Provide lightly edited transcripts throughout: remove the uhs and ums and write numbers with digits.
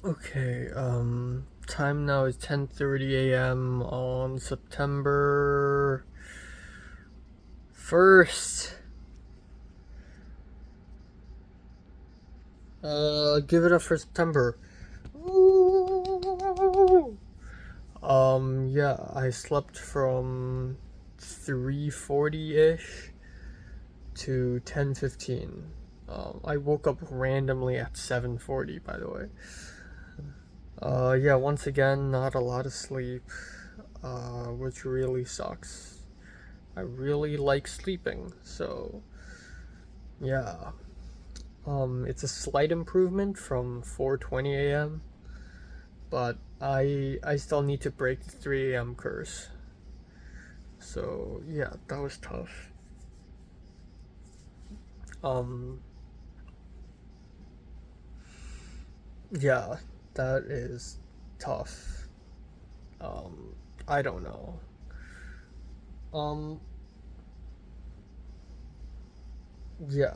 Okay, time now is 10:30 a.m. on September 1st. Give it up for September. Woo! Yeah, I slept from 3:40-ish to 10:15. I woke up randomly at 7:40, by the way. Yeah, once again, not a lot of sleep, which really sucks. I really like sleeping, so yeah. It's a slight improvement from 4:20 a.m., but I still need to break the 3 a.m. curse. So yeah, that was tough. Um, yeah, that is tough. Um, I don't know. Um, yeah.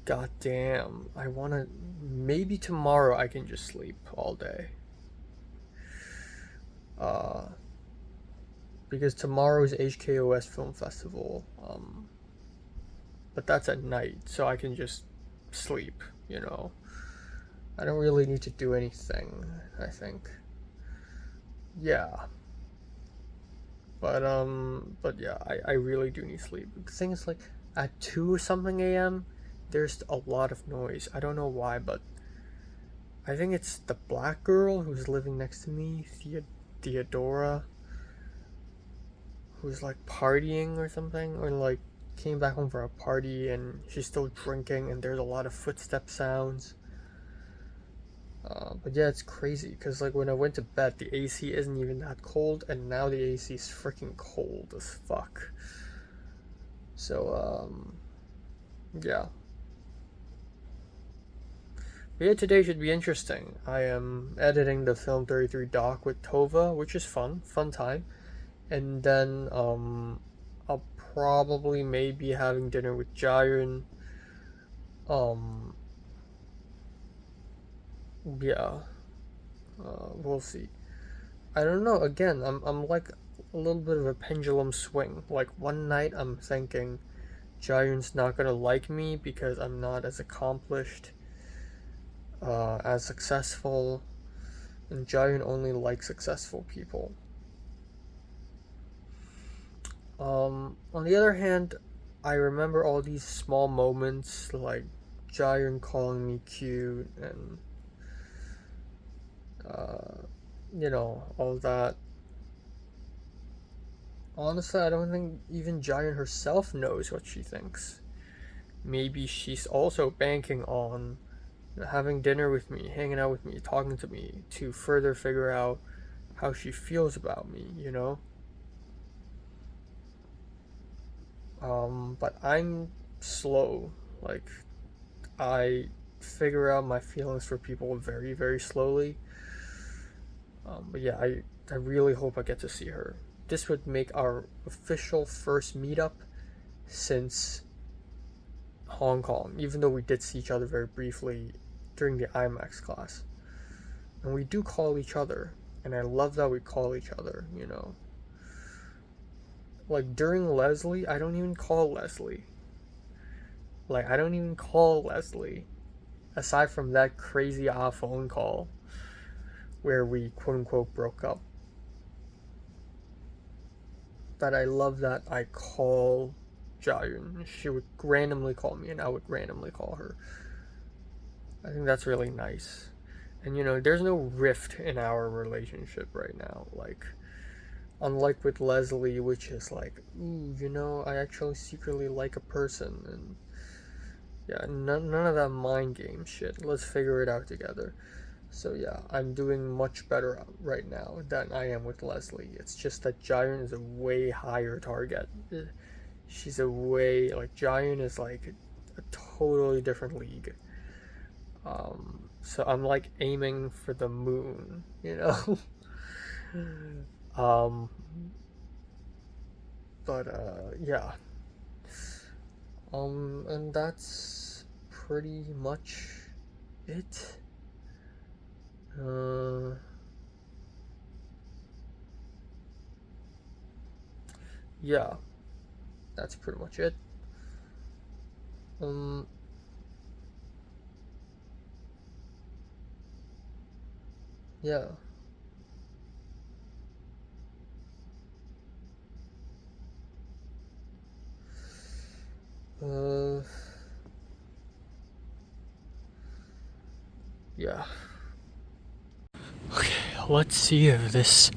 God damn. I wanna. Maybe tomorrow I can just sleep all day. Uh, because tomorrow is HKOS Film Festival. But that's at night, so I can just sleep, you know. I don't really need to do anything, I think. Yeah. But yeah, I really do need sleep. The thing is like at 2 something AM, there's a lot of noise. I don't know why, but I think it's the black girl who's living next to me, Theodora, who's like partying or something, or like came back home from a party and she's still drinking and there's a lot of footstep sounds. But yeah, it's crazy because like when I went to bed, the AC isn't even that cold, and now the AC is freaking cold as fuck. So yeah. But yeah, today should be interesting. I am editing the Film 33 doc with Tova, which is fun time. And then I'll probably maybe having dinner with Jaren. Um, yeah, we'll see. I don't know. Again, I'm like a little bit of a pendulum swing. Like one night I'm thinking Jaren's not gonna like me because I'm not as accomplished, as successful, and Jaren only likes successful people. On the other hand, I remember all these small moments like Jaren calling me cute and uh, all that. Honestly, I don't think even Jaren herself knows what she thinks. Maybe she's also banking on having dinner with me, hanging out with me, talking to me to further figure out how she feels about me, you know? But I'm slow. Like, I figure out my feelings for people very, very slowly. But yeah, I really hope I get to see her. This would make our official first meetup since Hong Kong, even though we did see each other very briefly during the IMAX class. And we do call each other, and I love that we call each other, you know. Like during Leslie, I don't even call Leslie. Like, I don't even call Leslie. Aside from that crazy phone call where we quote unquote broke up. But I love that I call Jayun. She would randomly call me, and I would randomly call her. I think that's really nice. And there's no rift in our relationship right now. Like, unlike with Leslie, which is like, ooh, I actually secretly like a person, and yeah, none of that mind game shit. Let's figure it out together. So yeah, I'm doing much better right now than I am with Leslie. It's just that Giant is a way higher target. She's a way like Giant is like a totally different league. So I'm like aiming for the moon, you know. um, but yeah. And that's pretty much it. Yeah, that's pretty much it. Yeah. Yeah. Okay, let's see if this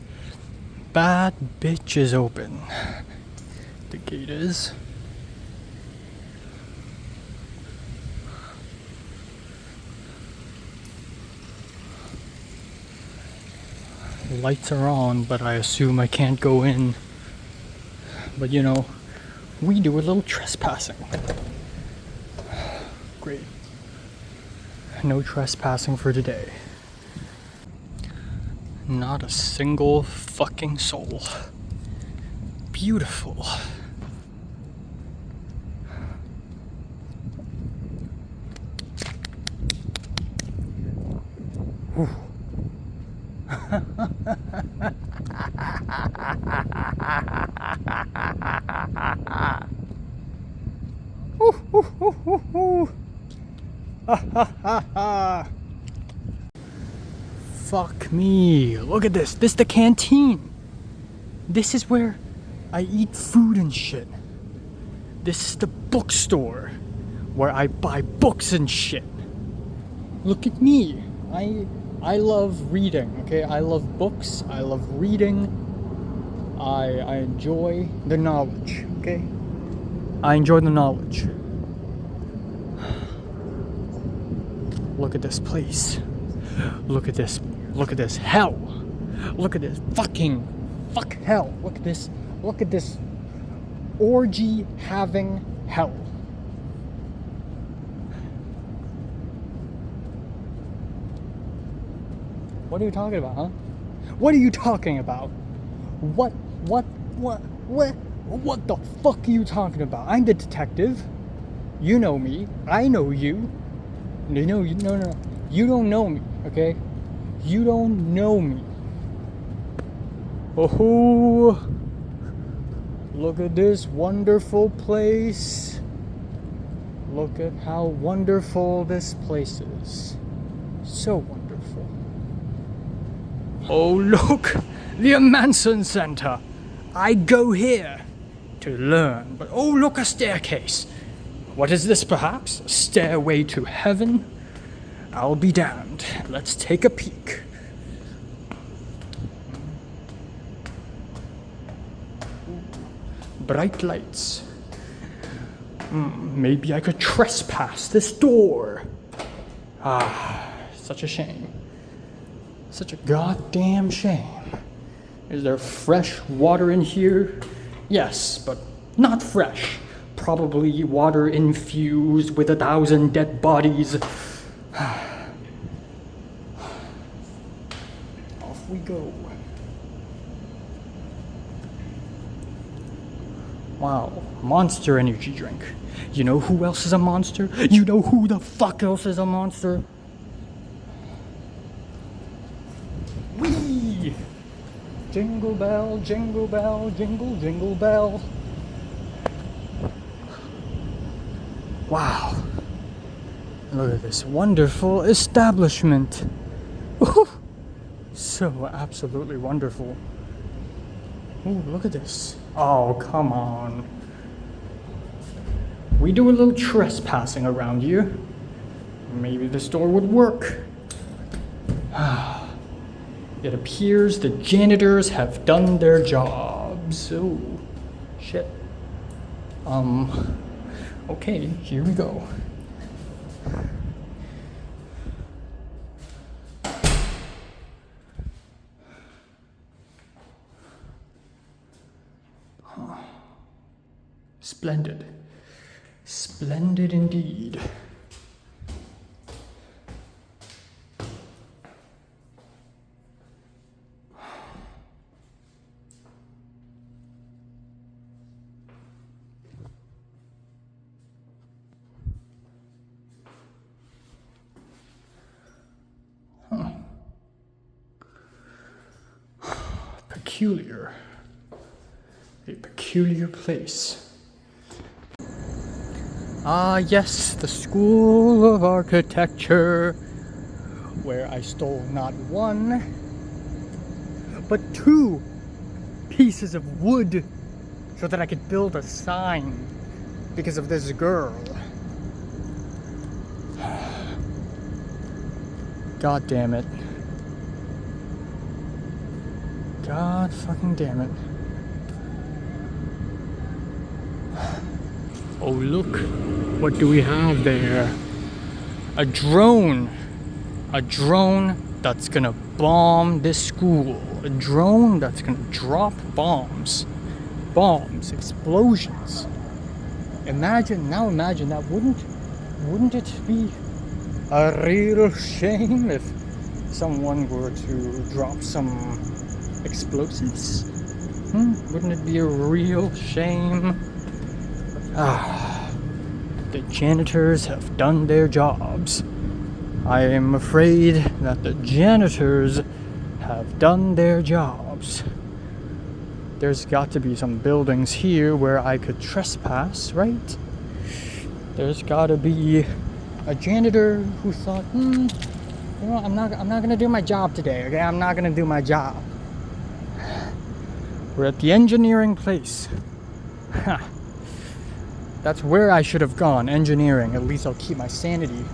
bad bitch is open. The gate is. Lights are on, but I assume I can't go in. But you know, we do a little trespassing. Great. No trespassing for today. Not a single fucking soul. Beautiful. Whew. Fuck me. Look at this. This is the canteen. This is where I eat food and shit. This is the bookstore where I buy books and shit. Look at me. I love reading, okay? I love books. I love reading. I enjoy the knowledge, okay? I enjoy the knowledge. Look at this place. Look at this. Look at this hell. Look at this fuck hell. Look at this. Look at this orgy having hell. What are you talking about, huh? What are you talking about? What the fuck are you talking about? I'm the detective. You know me. I know you. No, no. You don't know me, okay? You don't know me. Oh, look at this wonderful place. Look at how wonderful this place is. So wonderful. Oh, look, the Manson Center. I go here to learn, but oh, look, a staircase. What is this, perhaps? A stairway to heaven? I'll be damned. Let's take a peek. Bright lights. Maybe I could trespass this door. Such a shame. Such a goddamn shame. Is there fresh water in here? Yes, but not fresh. Probably water infused with 1,000 dead bodies. Off we go. Wow, Monster energy drink. You know who else is a monster? You know who the fuck else is a monster? Whee! Jingle bell, jingle bell, jingle, jingle bell. Wow. Look at this wonderful establishment. Ooh, so absolutely wonderful. Ooh, look at this. Oh, come on. We do a little trespassing around here. Maybe this door would work. It appears the janitors have done their jobs. Oh, shit. Okay, here we go. Splendid. Splendid indeed. peculiar. A peculiar place. Ah, yes, the School of Architecture, where I stole not one, but 2 pieces of wood so that I could build a sign because of this girl. God damn it. God fucking damn it. Oh, look. What do we have there? A drone. A drone that's gonna bomb this school. A drone that's gonna drop bombs. Bombs. Explosions. Imagine that. Wouldn't it be a real shame if someone were to drop some explosives? Wouldn't it be a real shame? The janitors have done their jobs. I am afraid that the janitors have done their jobs. There's got to be some buildings here where I could trespass, right? There's got to be a janitor who thought, you know, I'm not gonna do my job today. Okay, I'm not gonna do my job. We're at the engineering place. That's where I should have gone, engineering. At least I'll keep my sanity.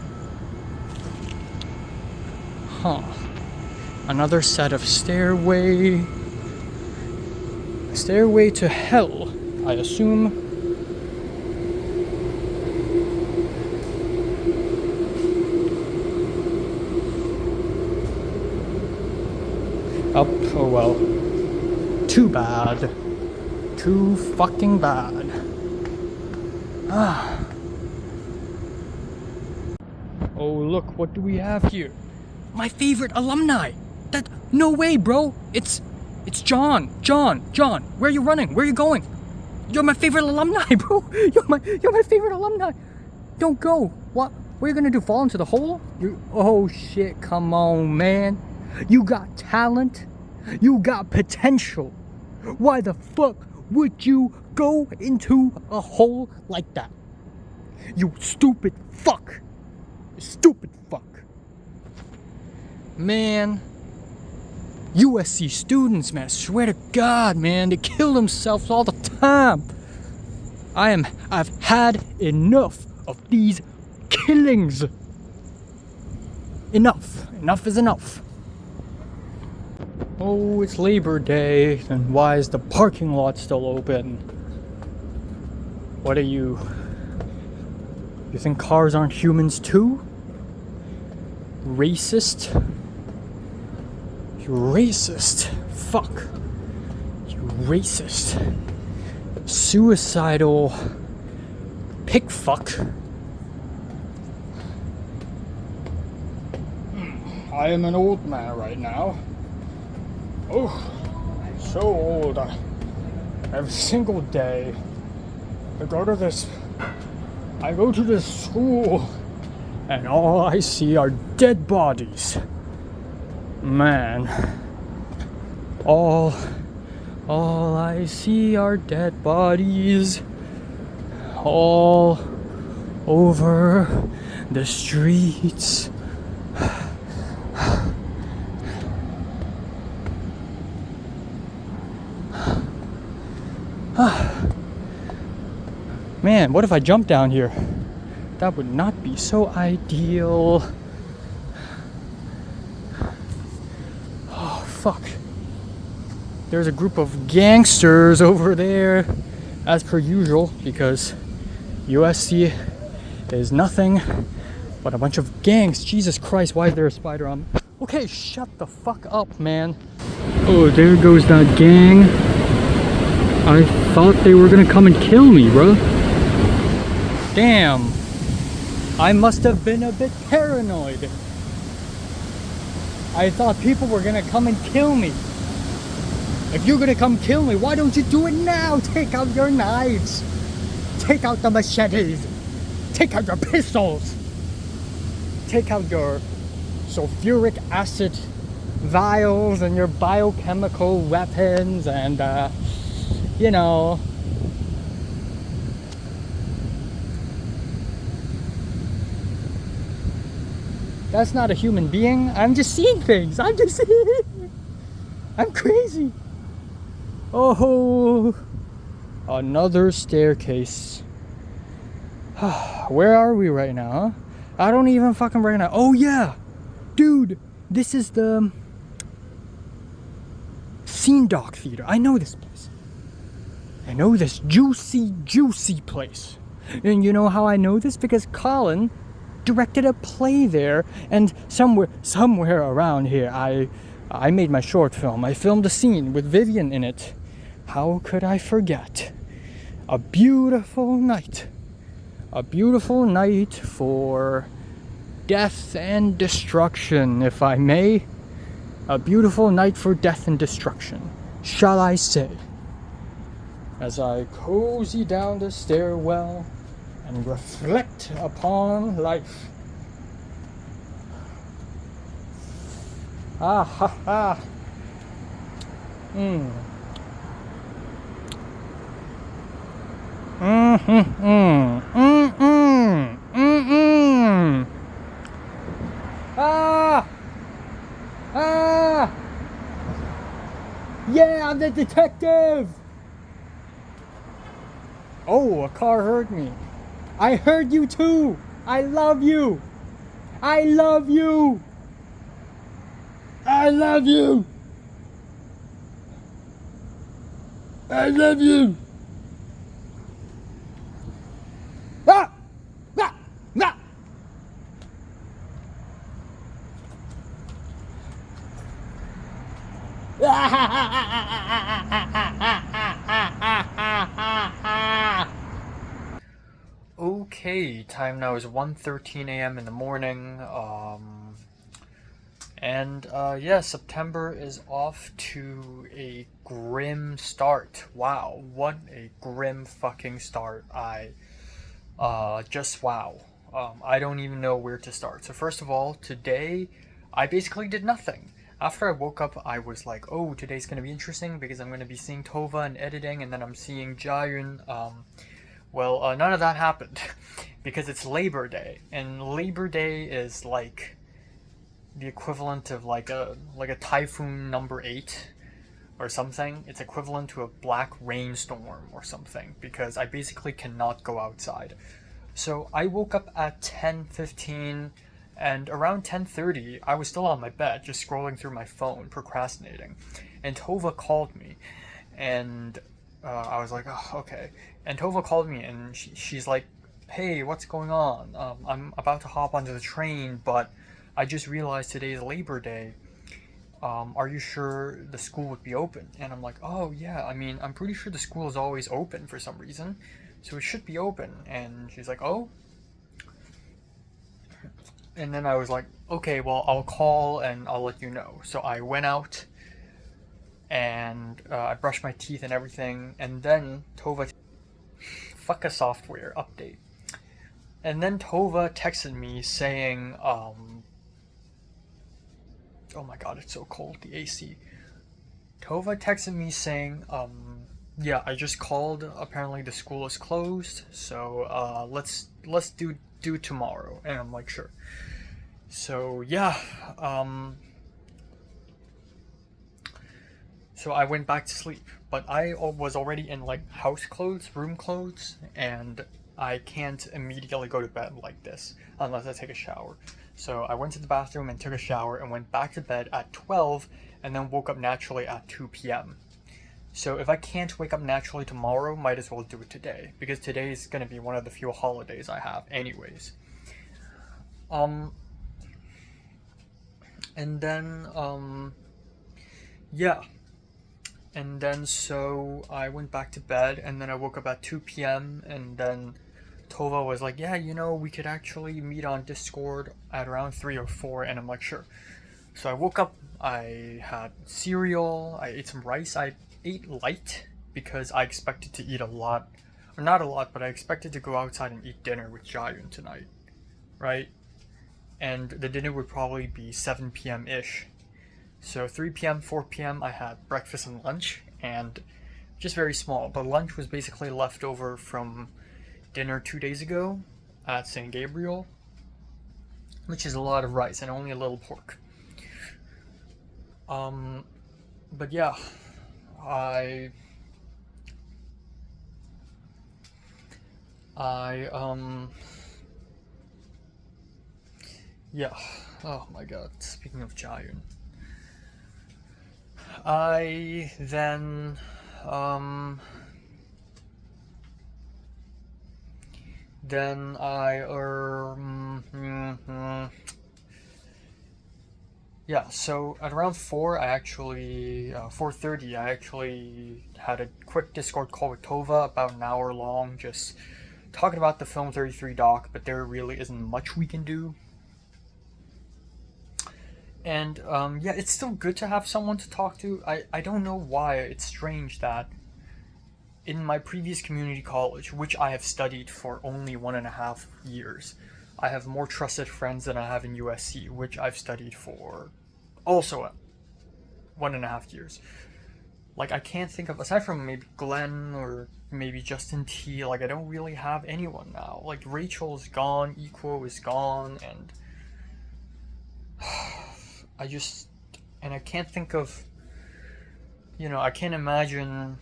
Another set of stairway. Stairway to hell, I assume. Up, oh well. Too bad. Too fucking bad. Oh, look, what do we have here? My favorite alumni! No way, bro! It's John! Where are you running? Where are you going? You're my favorite alumni, bro! You're my favorite alumni! Don't go! What are you gonna do? Fall into the hole? Oh shit, come on, man. You got talent. You got potential. Why the fuck would you go into a hole like that? You stupid fuck. Stupid fuck. Man. USC students, man, I swear to God, man, they kill themselves all the time. I've had enough of these killings. Enough. Enough is enough. Oh, it's Labor Day, then why is the parking lot still open? What are you? You think cars aren't humans too? Racist? You racist. Fuck. You racist. Suicidal pick fuck. I am an old man right now. Oh, so old. Every single day, I go to this school, and all I see are dead bodies. Man, all I see are dead bodies all over the streets. Man, what if I jump down here? That would not be so ideal. Oh, fuck. There's a group of gangsters over there, as per usual, because USC is nothing but a bunch of gangs. Jesus Christ, why is there a spider on me? Okay, shut the fuck up, man. Oh, there goes that gang. I thought they were gonna come and kill me, bro. Damn. I must have been a bit paranoid. I thought people were gonna come and kill me. If you're gonna come kill me, why don't you do it now? Take out your knives. Take out the machetes. Take out your pistols. Take out your sulfuric acid vials and your biochemical weapons and, you know. That's not a human being. I'm just seeing things. I'm just seeing. I'm crazy. Oh, another staircase. Where are we right now, huh? I don't even fucking recognize. Oh yeah, dude, this is the Scene Doc Theater. I know this place. I know this juicy place. And you know how I know this? Because Colin directed a play there, and somewhere around here I made my short film. I filmed a scene with Vivian in it. How could I forget? A beautiful night for death and destruction, if I may. A beautiful night for death and destruction, shall I say, as I cozy down the stairwell and reflect upon life. Ah ha ha. Ah! Yeah, I'm the detective! Oh, a car heard me. I heard you too! I love you! I love you! I love you! I love you! Ah! Ah! Ah! Okay, time now is 1:13 a.m. in the morning. Yeah, September is off to a grim start. Wow, what a grim fucking start. Just wow. I don't even know where to start. So first of all, today, I basically did nothing. After I woke up, I was like, oh, today's gonna be interesting because I'm gonna be seeing Tova and editing, and then I'm seeing Jayun. None of that happened because it's Labor Day, and Labor Day is like the equivalent of like a typhoon number 8 or something. It's equivalent to a black rainstorm or something because I basically cannot go outside. So I woke up at 10:15, and around 10:30 I was still on my bed just scrolling through my phone, procrastinating, and Tova called me, and I was like, oh, okay. And Tova called me, and she's like, hey, what's going on? I'm about to hop onto the train, but I just realized today is Labor Day. Are you sure the school would be open? And I'm like, oh yeah, I mean, I'm pretty sure the school is always open for some reason, so it should be open. And she's like, oh. And then I was like, okay, well, I'll call and I'll let you know. So I went out, and I brushed my teeth and everything, and then Tova, fuck a software update. And then Tova texted me saying, oh my god, it's so cold, the AC. Tova texted me saying, yeah, I just called, apparently the school is closed, so let's do tomorrow. And I'm like, sure. So yeah, so I went back to sleep, but I was already in like house clothes, room clothes, and I can't immediately go to bed like this unless I take a shower. So I went to the bathroom and took a shower and went back to bed at 12 and then woke up naturally at 2 p.m. So if I can't wake up naturally tomorrow, might as well do it today, because today is going to be one of the few holidays I have anyways. And then, yeah. And then so I went back to bed, and then I woke up at 2 p.m. and then Tova was like, yeah, you know, we could actually meet on Discord at around 3 or 4, and I'm like, sure. So I woke up, I had cereal, I ate some rice, I ate light because I expected to eat a lot, or not a lot, but I expected to go outside and eat dinner with Jayun tonight, right? And the dinner would probably be 7 p.m. ish. So 3 p.m., 4 p.m., I had breakfast and lunch, and just very small. But lunch was basically left over from dinner 2 days ago at St. Gabriel, which is a lot of rice and only a little pork. Um, but yeah, I I yeah. Oh my god. Speaking of Jayun, I then I yeah. So at around 4:30, I actually had a quick Discord call with Tova, about an hour long, just talking about the Film 33 doc. But there really isn't much we can do. And yeah, it's still good to have someone to talk to. I don't know why. It's strange that in my previous community college, which I have studied for only 1.5 years, I have more trusted friends than I have in USC, which I've studied for also 1.5 years. Like, I can't think of, aside from maybe Glenn or maybe Justin T, like, I don't really have anyone now. Like, Rachel's gone, Equo is gone, and I just, and I can't think of, I can't imagine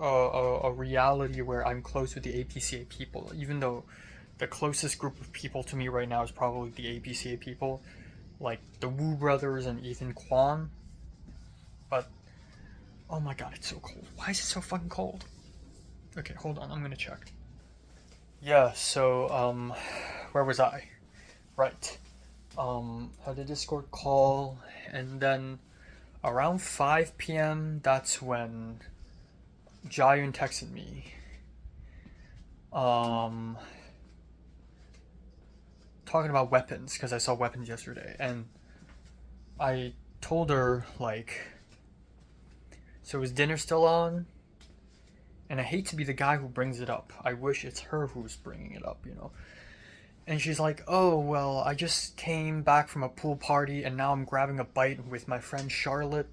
a reality where I'm close with the APCA people, even though the closest group of people to me right now is probably the APCA people, like the Wu brothers and Ethan Kwan. But, oh my god, it's so cold. Why is it so fucking cold? Okay, hold on, I'm gonna check. Yeah, so, where was I? Right. Had a Discord call, and then around 5 p.m., that's when Jayun texted me. Talking about weapons, because I saw weapons yesterday, and I told her, like, so is dinner still on? And I hate to be the guy who brings it up. I wish it's her who's bringing it up. And she's like, oh, well, I just came back from a pool party and now I'm grabbing a bite with my friend Charlotte.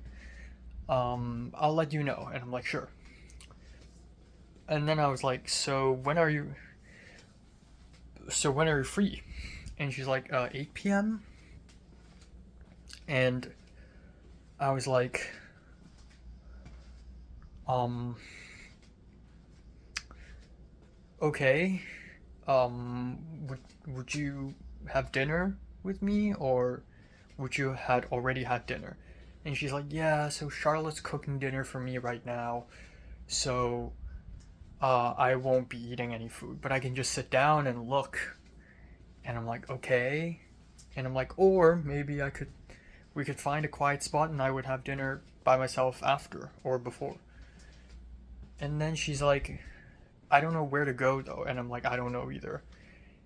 I'll let you know. And I'm like, sure. And then I was like, so when are you free? And she's like, 8 p.m. And I was like, okay. Would you have dinner with me, or would you had already had dinner? And she's like, yeah, so Charlotte's cooking dinner for me right now, so I won't be eating any food, but I can just sit down and look. And I'm like, okay. And I'm like, or maybe we could find a quiet spot and I would have dinner by myself after or before. And then she's like, I don't know where to go though. And I'm like, I don't know either.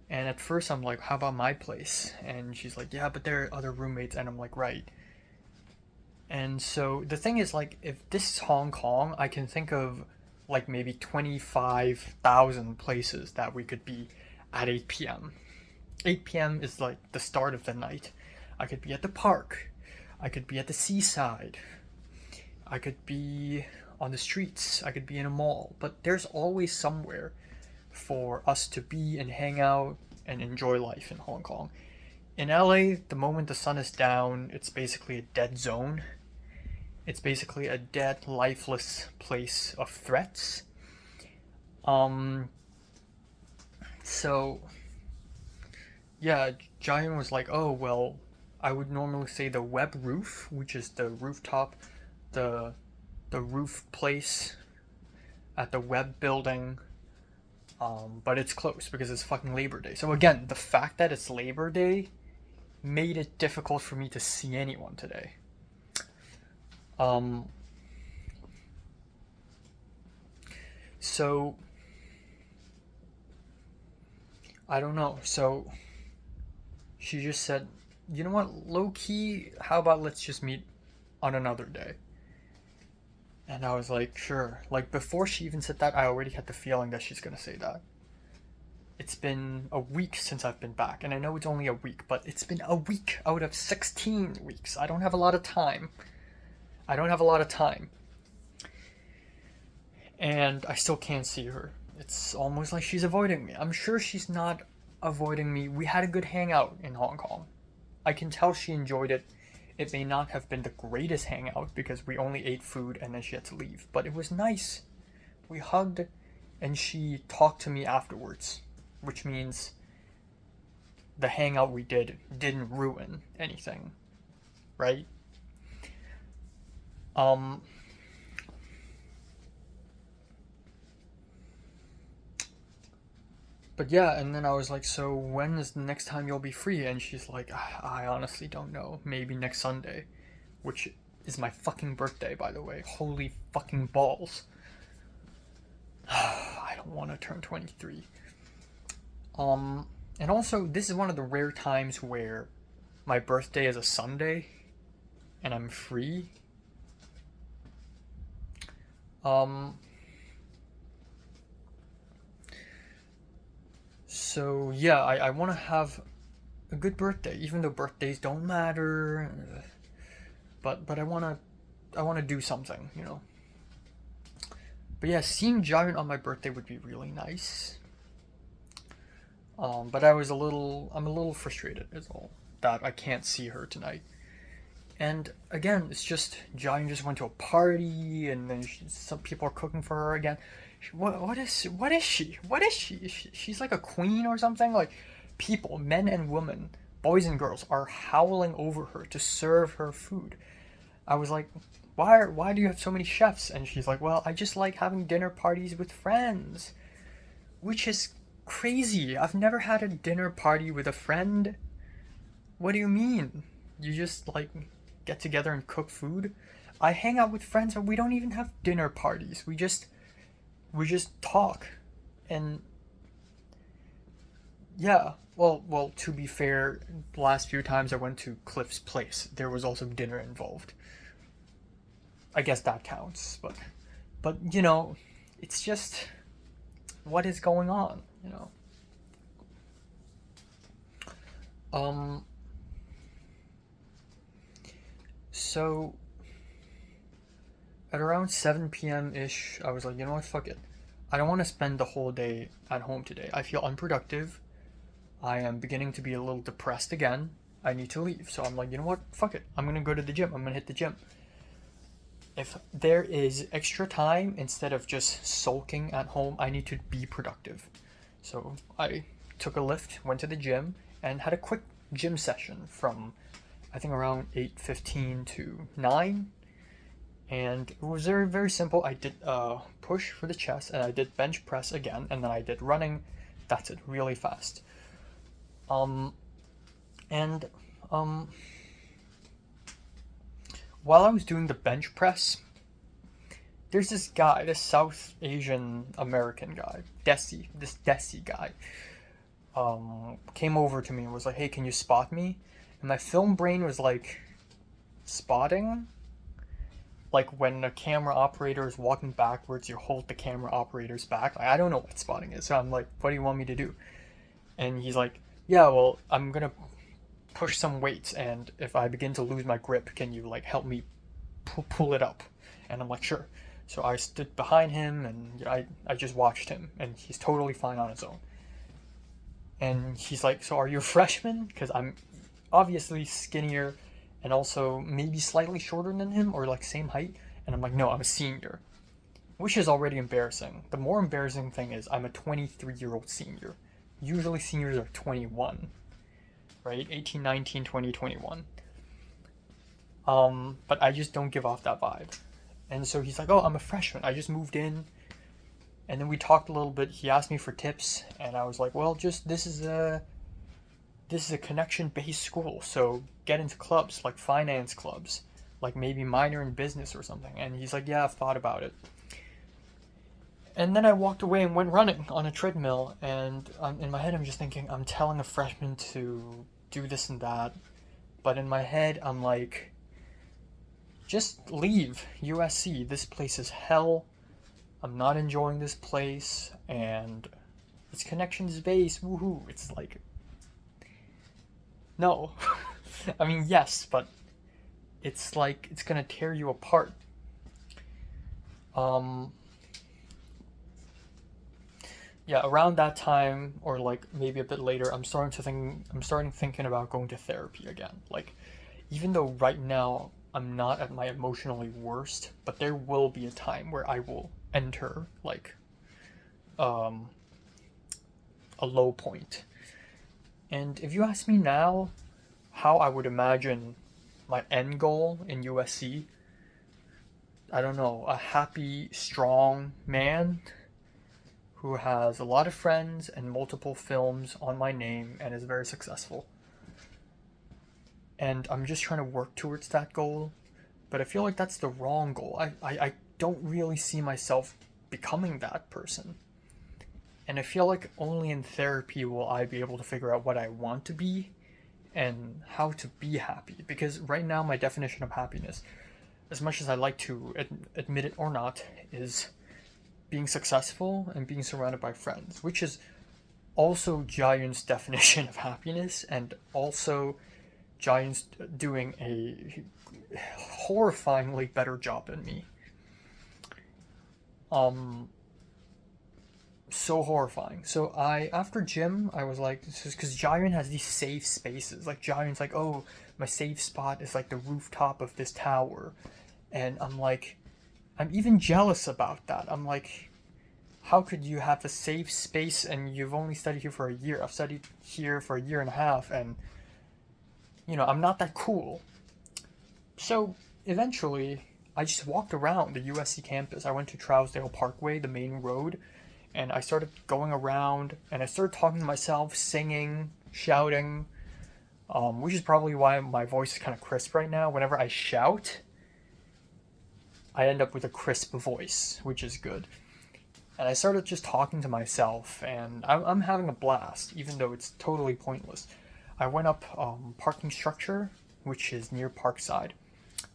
And at first I'm like, how about my place? And she's like, yeah, but there are other roommates. And I'm like, right. And so the thing is, like, if this is Hong Kong, I can think of like maybe 25,000 places that we could be at 8 p.m. 8 p.m. is like the start of the night. I could be at the park. I could be at the seaside. I could be on the streets. I could be in a mall. But there's always somewhere for us to be and hang out and enjoy life in Hong Kong. In LA, the moment the sun is down, it's basically a dead zone. It's basically a dead, lifeless place of threats. So, yeah, Jayun was like, oh, well, I would normally say the web roof, which is the rooftop, the roof place at the web building, but it's closed because it's fucking Labor Day. So again, the fact that it's Labor Day made it difficult for me to see anyone today. So I don't know. So she just said, you know what, low key, how about let's just meet on another day? And I was like, sure. Like, before she even said that, I already had the feeling that she's gonna say that. it's been a week since I've been back, and I know it's only a week, but it's been a week out of 16 weeks. I don't have a lot of time. I don't have a lot of time. And I still can't see her. It's almost like she's avoiding me. I'm sure she's not avoiding me. We had a good hangout in Hong Kong. I can tell she enjoyed it. It may not have been the greatest hangout because we only ate food and then she had to leave, but it was nice. We hugged and she talked to me afterwards, which means the hangout we did didn't ruin anything, right? But yeah, and then I was like, so when is the next time you'll be free? And she's like, I honestly don't know. Maybe next Sunday, which is my fucking birthday, by the way. Holy fucking balls. I don't want to turn 23. And also, this is one of the rare times where my birthday is a Sunday and I'm free. So yeah, I want to have a good birthday, even though birthdays don't matter. But I want to do something, you know. But yeah, seeing Jiren on my birthday would be really nice. But I'm a little frustrated is all that I can't see her tonight. And again, it's just Jiren just went to a party, and then some people are cooking for her again. What is she? She's like a queen or something. Like, people, men and women, boys and girls, are howling over her to serve her food. I was like, why do you have so many chefs? And she's like, well, I just like having dinner parties with friends, which is crazy. I've never had a dinner party with a friend. What do you mean? You just like get together and cook food? I hang out with friends, but we don't even have dinner parties. We just talk. And yeah, well, to be fair, the last few times I went to Cliff's place, there was also dinner involved. I guess that counts, but you know, it's just what is going on, you know. So at around 7 p.m. ish, I was like, you know what, fuck it. I don't want to spend the whole day at home today. I feel unproductive. I am beginning to be a little depressed again. I need to leave. So I'm like, you know what, fuck it. I'm gonna go to the gym. I'm gonna hit the gym. If there is extra time, instead of just sulking at home, I need to be productive. So I took a lift, went to the gym, and had a quick gym session from, I think, around 8:15 to 9. And it was very, very simple. I did push for the chest, and I did bench press again, and then I did running. That's it, really fast. While I was doing the bench press, there's this guy, this South Asian American guy, Desi guy, came over to me and was like, hey, can you spot me? And my film brain was like, spotting? Like when a camera operator is walking backwards, you hold the camera operator's back. Like, I don't know what spotting is. So I'm like, what do you want me to do? And he's like, yeah, well, I'm gonna push some weights, and if I begin to lose my grip, can you like help me pull it up? And I'm like, sure. So I stood behind him, and I just watched him, and he's totally fine on his own. And he's like, so are you a freshman? Because I'm obviously skinnier and also maybe slightly shorter than him, or like same height. And I'm like, no, I'm a senior, which is already embarrassing. The more embarrassing thing is I'm a 23-year-old senior. Usually seniors are 21, right? 18, 19, 20, 21. But I just don't give off that vibe. And so he's like, oh, I'm a freshman. I just moved in. And then we talked a little bit. He asked me for tips, and I was like, well, just this is a connection-based school, so get into clubs, like finance clubs, like maybe minor in business or something. And he's like, yeah, I've thought about it. And then I walked away and went running on a treadmill, and in my head I'm just thinking, I'm telling a freshman to do this and that, but in my head I'm like, just leave USC. This place is hell. I'm not enjoying this place, and It's connections based, woohoo. It's like, no. I mean, yes, but it's like, it's gonna tear you apart. Yeah, around that time, or like maybe a bit later, I'm starting thinking about going to therapy again. Like, even though right now I'm not at my emotionally worst, but there will be a time where I will enter like um a low point. And if you ask me now how I would imagine my end goal in USC, I don't know, a happy, strong man who has a lot of friends and multiple films on my name and is very successful. And I'm just trying to work towards that goal, but I feel like that's the wrong goal. I don't really see myself becoming that person. And I feel like only in therapy will I be able to figure out what I want to be and how to be happy. Because right now, my definition of happiness, as much as I like to admit it or not, is being successful and being surrounded by friends, which is also Jiayun's definition of happiness, and also Jiayun's doing a horrifyingly better job than me. So horrifying. So after gym, I was like, this is because Jiayun has these safe spaces. Like Jiayun's like, oh, my safe spot is like the rooftop of this tower, and I'm like, I'm even jealous about that. I'm like, how could you have a safe space and you've only studied here for a year? I've studied here for a year and a half, and I'm not that cool. So eventually, I just walked around the USC campus. I went to Trousdale Parkway, the main road, and I started going around, and I started talking to myself, singing, shouting, which is probably why my voice is kind of crisp right now. Whenever I shout, I end up with a crisp voice, which is good. And I started just talking to myself, and I'm having a blast, even though it's totally pointless. I went up parking structure, which is near Parkside,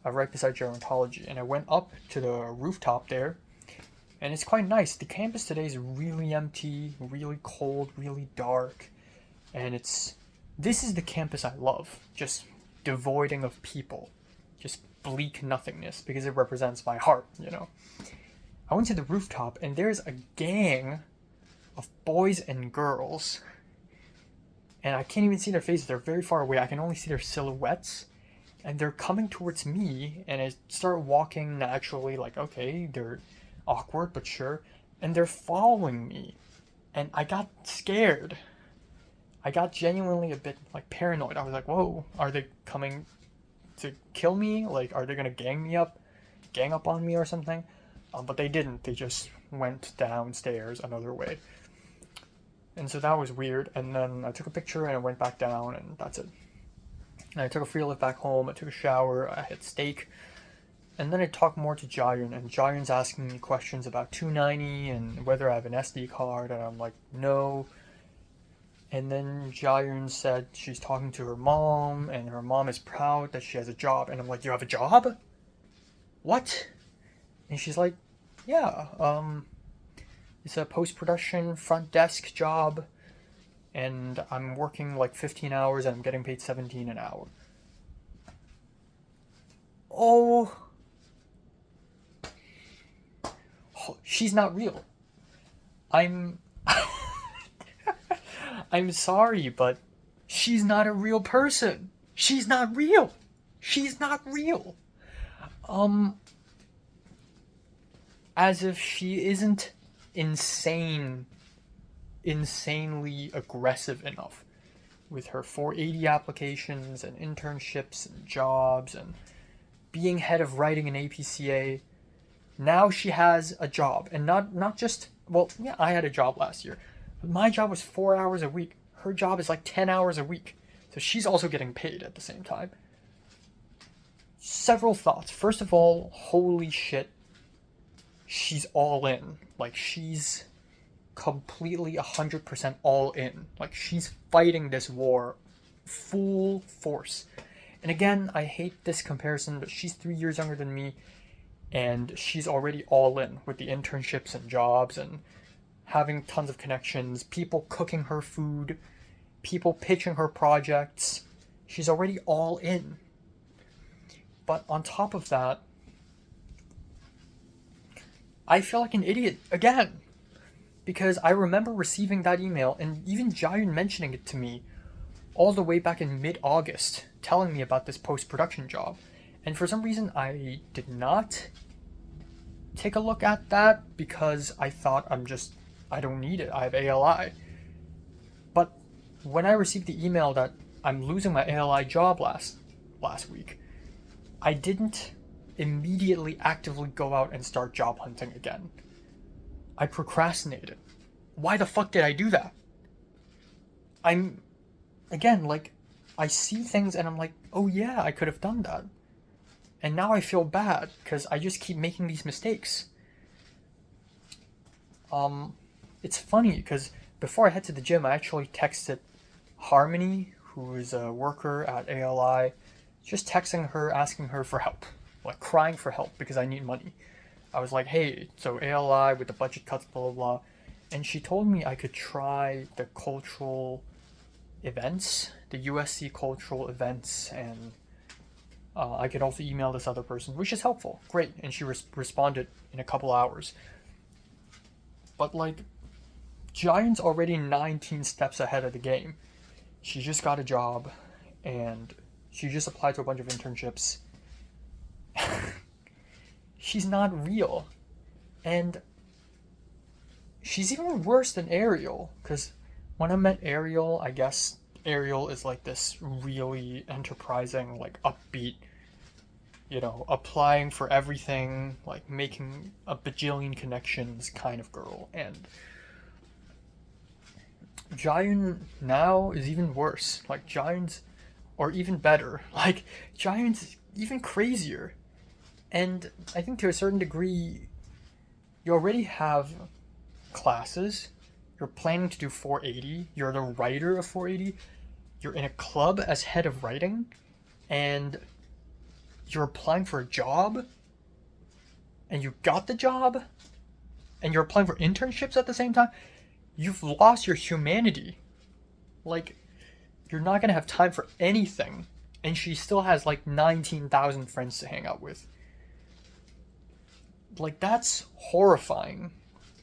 right beside gerontology, and I went up to the rooftop there, and it's quite nice. The campus today is really empty, really cold, really dark, and this is the campus I love, just devoiding of people, just bleak nothingness, because it represents my heart, I went to the rooftop, and there's a gang of boys and girls, and I can't even see their faces. They're very far away. I can only see their silhouettes, and they're coming towards me, and I start walking naturally, like, okay, they're awkward, but sure, and they're following me, and I got scared. I got genuinely a bit, like, paranoid. I was like, whoa, are they coming to kill me? Like, are they gonna gang up on me or something? But they didn't. They just went downstairs another way. And so that was weird. And then I took a picture and I went back down, and that's it. And I took a free lift back home. I took a shower. I had steak. And then I talked more to Jiayun, and Jiayun's asking me questions about 290 and whether I have an SD card, and I'm like, no. And then Jiayun said she's talking to her mom, and her mom is proud that she has a job. And I'm like, you have a job? What? And she's like, yeah, it's a post-production front desk job, and I'm working like 15 hours and I'm getting paid 17 an hour. Oh, she's not real. I'm sorry, but she's not a real person. She's not real. She's not real. As if she isn't insanely aggressive enough with her 480 applications and internships and jobs and being head of writing in APCA. Now she has a job, and not just, well, yeah, I had a job last year, but my job was 4 hours a week. Her job is like 10 hours a week. So she's also getting paid at the same time. Several thoughts. First of all, holy shit, she's all in. Like, she's completely 100% all in. Like, she's fighting this war full force. And again, I hate this comparison, but she's 3 years younger than me, and she's already all in with the internships and jobs and having tons of connections, people cooking her food, people pitching her projects. She's already all in. But on top of that, I feel like an idiot again. Because I remember receiving that email and even Jiayun mentioning it to me all the way back in mid-August, telling me about this post-production job. And for some reason, I did not take a look at that because I thought I don't need it. I have ALI. But when I received the email that I'm losing my ALI job last week, I didn't immediately actively go out and start job hunting again. I procrastinated. Why the fuck did I do that? I see things and I'm like, oh yeah, I could have done that. And now I feel bad because I just keep making these mistakes. It's funny because before I head to the gym, I actually texted Harmony, who is a worker at ALI, just texting her, asking her for help, like crying for help because I need money. I was like, hey, so ALI with the budget cuts, blah, blah, blah. And she told me I could try the cultural events, the USC cultural events, and I could also email this other person, which is helpful. Great. And she responded in a couple hours. But like, Giant's already 19 steps ahead of the game. She just got a job and she just applied to a bunch of internships. She's not real. And she's even worse than Ariel, because when I met Ariel, I guess Ariel is like this really enterprising, like upbeat, applying for everything, like making a bajillion connections kind of girl. And Jiayun now is even worse. Like Jiayun's, or even better. Like Jiayun's even crazier. And I think to a certain degree, you already have classes. You're planning to do 480. You're the writer of 480. You're in a club as head of writing. And you're applying for a job. And you got the job. And you're applying for internships at the same time. You've lost your humanity. Like, you're not going to have time for anything. And she still has like 19,000 friends to hang out with. Like, that's horrifying,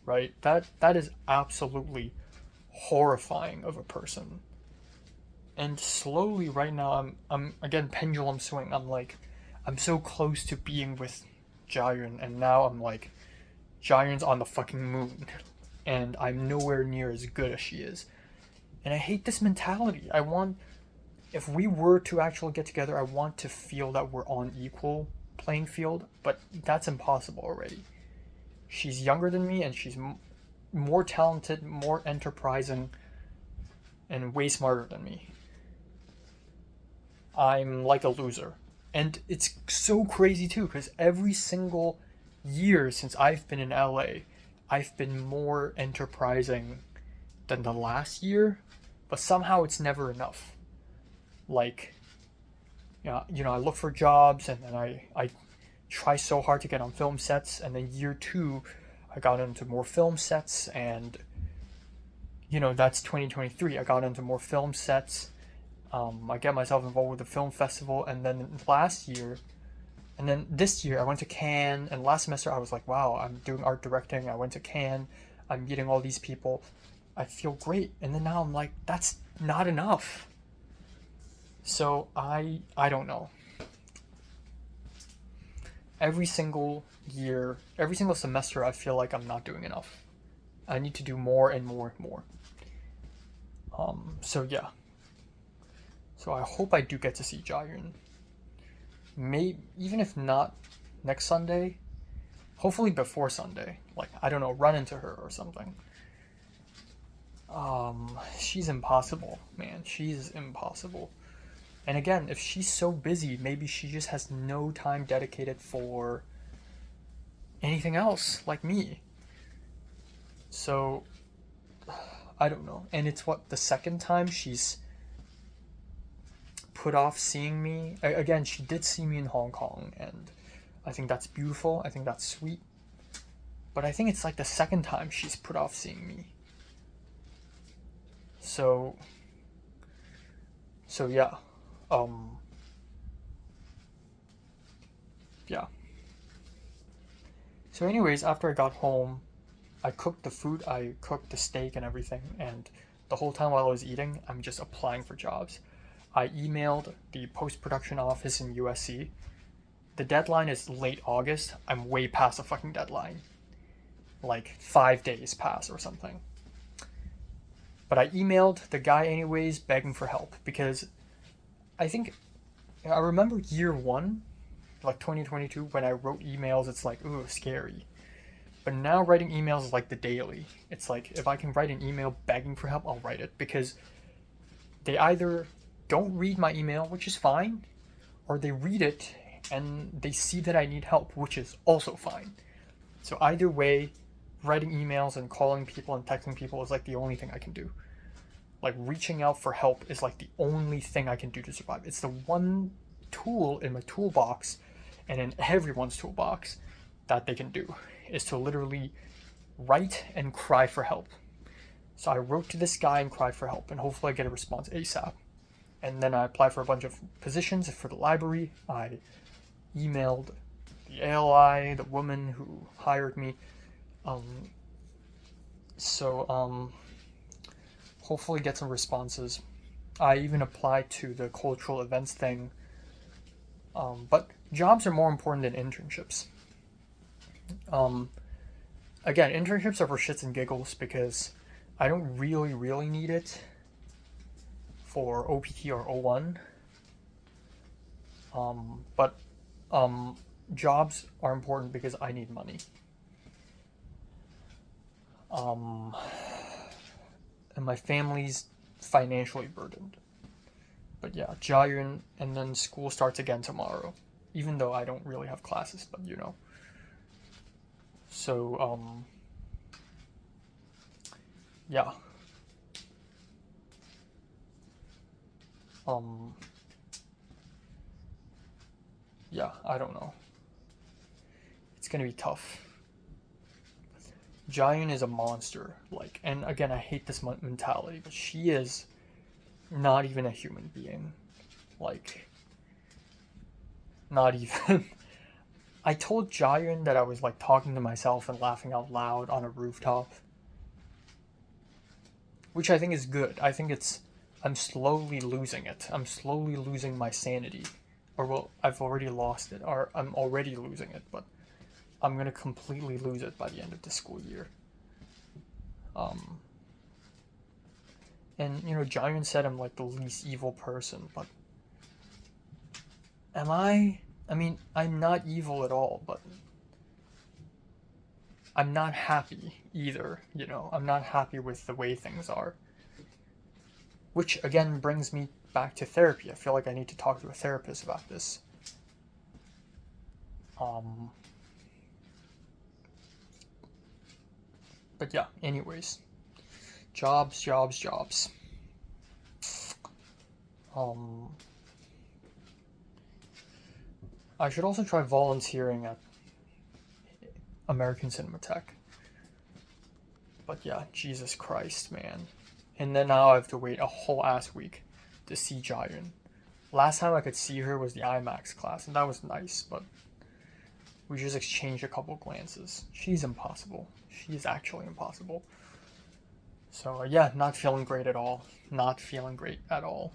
right? That is absolutely horrifying of a person. And slowly right now I'm again pendulum swing. I'm so close to being with Jiayun, and now I'm like, Jiayun's on the fucking moon and I'm nowhere near as good as she is. And I hate this mentality. If we were to actually get together, I want to feel that we're on equal playing field, but that's impossible already. She's younger than me and she's more talented, more enterprising, and way smarter than me. I'm like a loser. And it's so crazy too, because every single year since I've been in LA, I've been more enterprising than the last year, but somehow it's never enough. Like, I look for jobs and then I try so hard to get on film sets, and then year 2 I got into more film sets, and that's 2023. I got into more film sets. I get myself involved with the film festival, and then last year, and then this year I went to Cannes, and last semester I was like, wow, I'm doing art directing. I went to Cannes. I'm meeting all these people. I feel great. And then now I'm like, that's not enough. So I don't know. Every single year, every single semester, I feel like I'm not doing enough. I need to do more and more and more. So yeah. So I hope I do get to see Jiayun. Maybe, even if not next Sunday, hopefully before Sunday. Like, I don't know, run into her or something. She's impossible, man. She's impossible. And again, if she's so busy, maybe she just has no time dedicated for anything else, like me. So, I don't know. And it's the second time she's put off seeing me. Again, she did see me in Hong Kong, and I think that's beautiful. I think that's sweet. But I think it's like the second time she's put off seeing me. So yeah. Yeah. So anyways, after I got home, I cooked the food, I cooked the steak and everything, and the whole time while I was eating, I'm just applying for jobs. I emailed the post-production office in USC. The deadline is late August. I'm way past the fucking deadline. Like 5 days past or something. But I emailed the guy anyways, begging for help, because I remember year one, like 2022, when I wrote emails, it's like, ooh, scary. But now writing emails is like the daily. It's like, if I can write an email begging for help, I'll write it, because they either don't read my email, which is fine, or they read it and they see that I need help, which is also fine. So either way, writing emails and calling people and texting people is like the only thing I can do. Like, reaching out for help is like the only thing I can do to survive. It's the one tool in my toolbox and in everyone's toolbox that they can do, is to literally write and cry for help. So I wrote to this guy and cried for help, and hopefully I get a response ASAP. And then I applied for a bunch of positions for the library. I emailed the ALI, the woman who hired me. Hopefully get some responses. I even applied to the cultural events thing. But jobs are more important than internships. Again, internships are for shits and giggles, because I don't really need it for OPT or O1. But jobs are important because I need money. And my family's financially burdened. But yeah, Jiayun, and then school starts again tomorrow. Even though I don't really have classes, but you know. So, yeah. Yeah, I don't know. It's gonna be tough. Jiayun is a monster, like, and again, I hate this mentality, but she is not even a human being. Like, not even. I told Jiayun that I was like talking to myself and laughing out loud on a rooftop, which I think is good. I think I'm slowly losing it. I'm slowly losing my sanity. Or, well, I've already lost it, or I'm already losing it, but I'm gonna completely lose it by the end of the school year. And you know, Jiayun said I'm like the least evil person, but am I? I mean, I'm not evil at all, but I'm not happy either, you know? I'm not happy with the way things are. Which, again, brings me back to therapy. I feel like I need to talk to a therapist about this. But yeah, anyways. Jobs. I should also try volunteering at American Cinematheque. But yeah, Jesus Christ, man. And then now I have to wait a whole ass week to see Jiayun. Last time I could see her was the IMAX class, and that was nice, but we just exchanged a couple glances. She's impossible. She is actually impossible. So yeah, not feeling great at all. Not feeling great at all.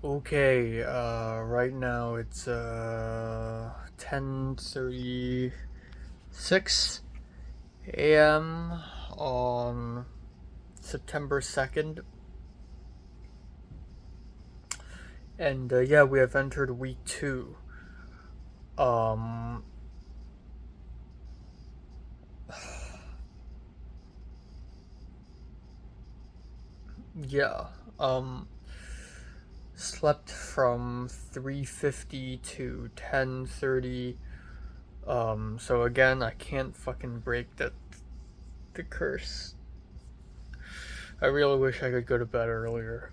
Okay, right now it's 10:36 a.m. on September 2nd. And yeah, we have entered week 2. Yeah, slept from 3:50 to 10:30. So again, I can't fucking break the curse. I really wish I could go to bed earlier.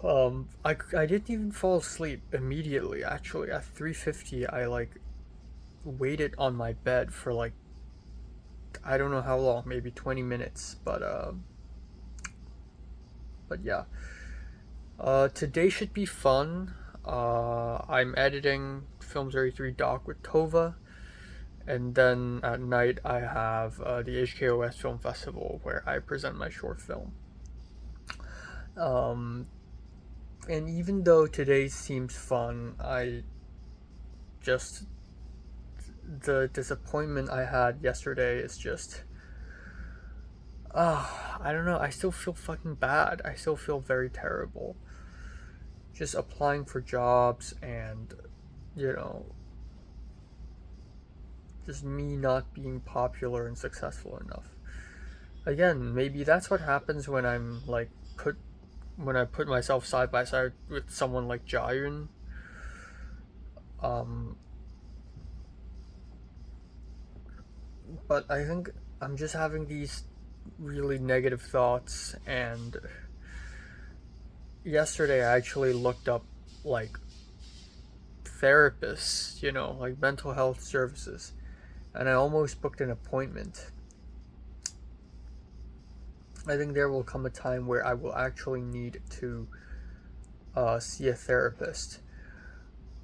I didn't even fall asleep immediately. Actually, at 3:50, I like waited on my bed for like I don't know how long, maybe 20 minutes. But yeah. Today should be fun. I'm editing Film 33 doc with Tova, and then at night I have the HKOS Film Festival where I present my short film. Um, and even though today seems fun, I just the disappointment I had yesterday is just I don't know, I still feel fucking bad. I still feel very terrible. Just applying for jobs and you know just me not being popular and successful enough. Again, maybe that's what happens when I'm like when I put myself side by side with someone like Jayun. Um, but I think I'm just having these really negative thoughts, and yesterday I actually looked up like therapists, like mental health services, and I almost booked an appointment. I think there will come a time where I will actually need to see a therapist.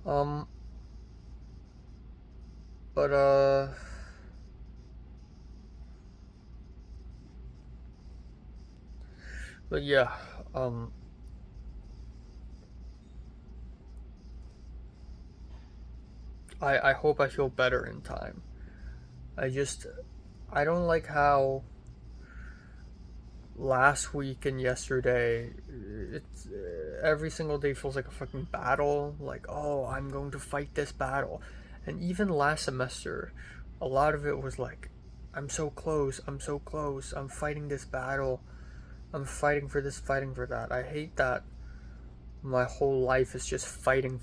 Um, but but yeah, I hope I feel better in time. I don't like how last week and yesterday it's every single day feels like a fucking battle, like, oh, I'm going to fight this battle. And even last semester a lot of it was like, I'm so close, I'm fighting this battle, I'm fighting for this, fighting for that. I hate that my whole life is just fighting,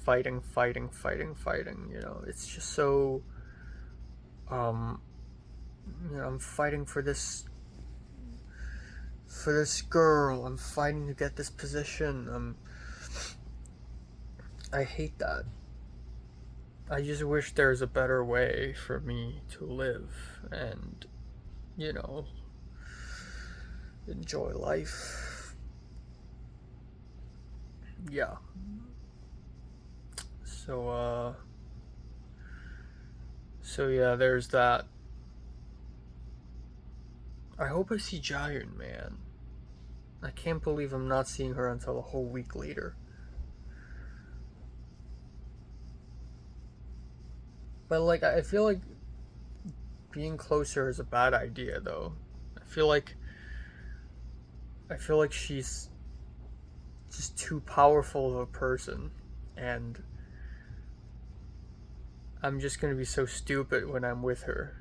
it's just so um I'm fighting for this girl. I'm fighting to get this position. I hate that. I just wish there was a better way for me to live and, you know, enjoy life. Yeah. So yeah, there's that. I hope I see Jayun, man. I can't believe I'm not seeing her until a whole week later. But like, I feel like being closer is a bad idea, though. I feel like she's just too powerful of a person, and I'm just gonna be so stupid when I'm with her.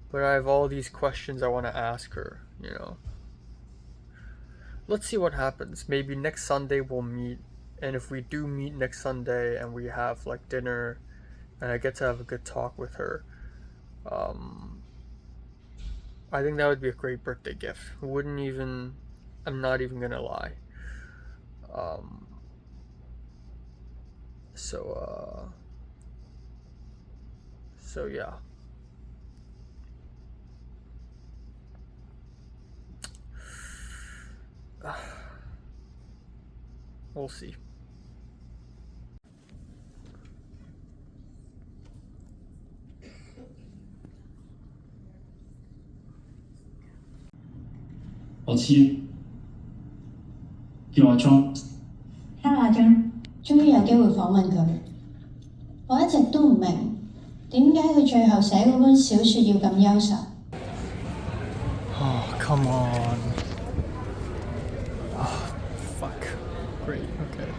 But I have all these questions I want to ask her, Let's see what happens. Maybe next Sunday we'll meet, and if we do meet next Sunday and we have like dinner and I get to have a good talk with her, I think that would be a great birthday gift. I'm not even gonna lie. Um, so yeah. We'll see.我知，叫阿莊。Hello 阿張，終於有機會訪問佢。我一直都唔明點解佢最後寫嗰本小説要咁憂愁。Oh, come on. Oh, fuck. Great, okay.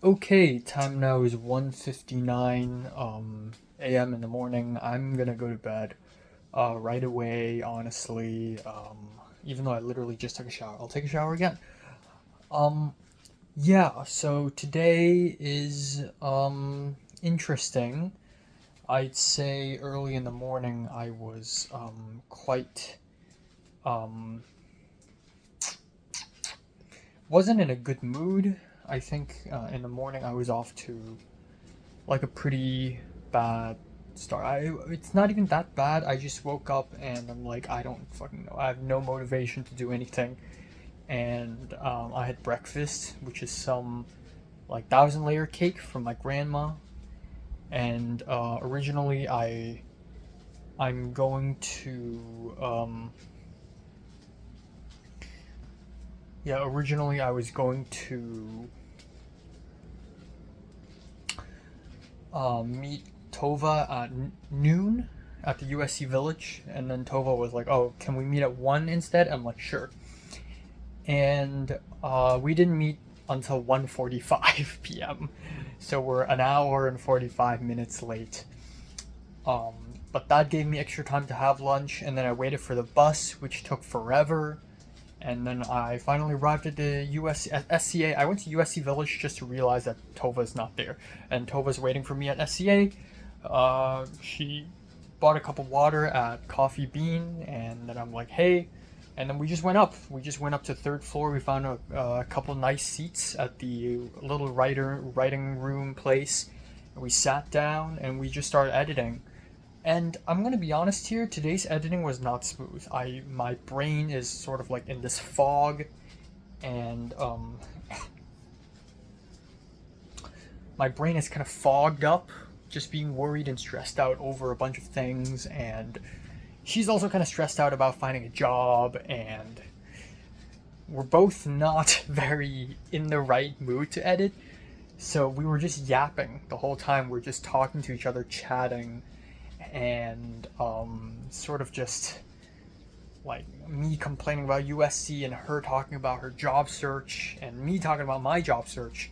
Okay, time now is 1:59 a.m. in the morning. I'm gonna go to bed right away, honestly. Even though I literally just took a shower. I'll take a shower again. Yeah, so today is interesting. I'd say early in the morning I was quite um wasn't in a good mood. I think in the morning I was off to like a pretty bad start. It's not even that bad. I just woke up and I'm like, I don't fucking know. I have no motivation to do anything. And I had breakfast, which is some like 1,000 layer cake from my grandma. And originally I'm going to originally I was going to meet Tova at noon at the USC Village, and then Tova was like, "Oh, can we meet at 1 instead?" I'm like, "Sure." And we didn't meet until 1:45 p.m. So we're an hour and 45 minutes late. But that gave me extra time to have lunch, and then I waited for the bus, which took forever. And then I finally arrived at the SCA. I went to USC Village just to realize that Tova's not there, and Tova's waiting for me at SCA. She bought a cup of water at Coffee Bean, and then I'm like, hey. And then we just went up. We just went up to the third floor. We found a couple nice seats at the little writing room place. And we sat down and we just started editing. And I'm gonna be honest here. Today's editing was not smooth. My brain is sort of like in this fog, and my brain is kind of fogged up, just being worried and stressed out over a bunch of things. And she's also kind of stressed out about finding a job, and we're both not very in the right mood to edit. So we were just yapping the whole time. We're just talking to each other, chatting, and sort of just like me complaining about USC and her talking about her job search and me talking about my job search.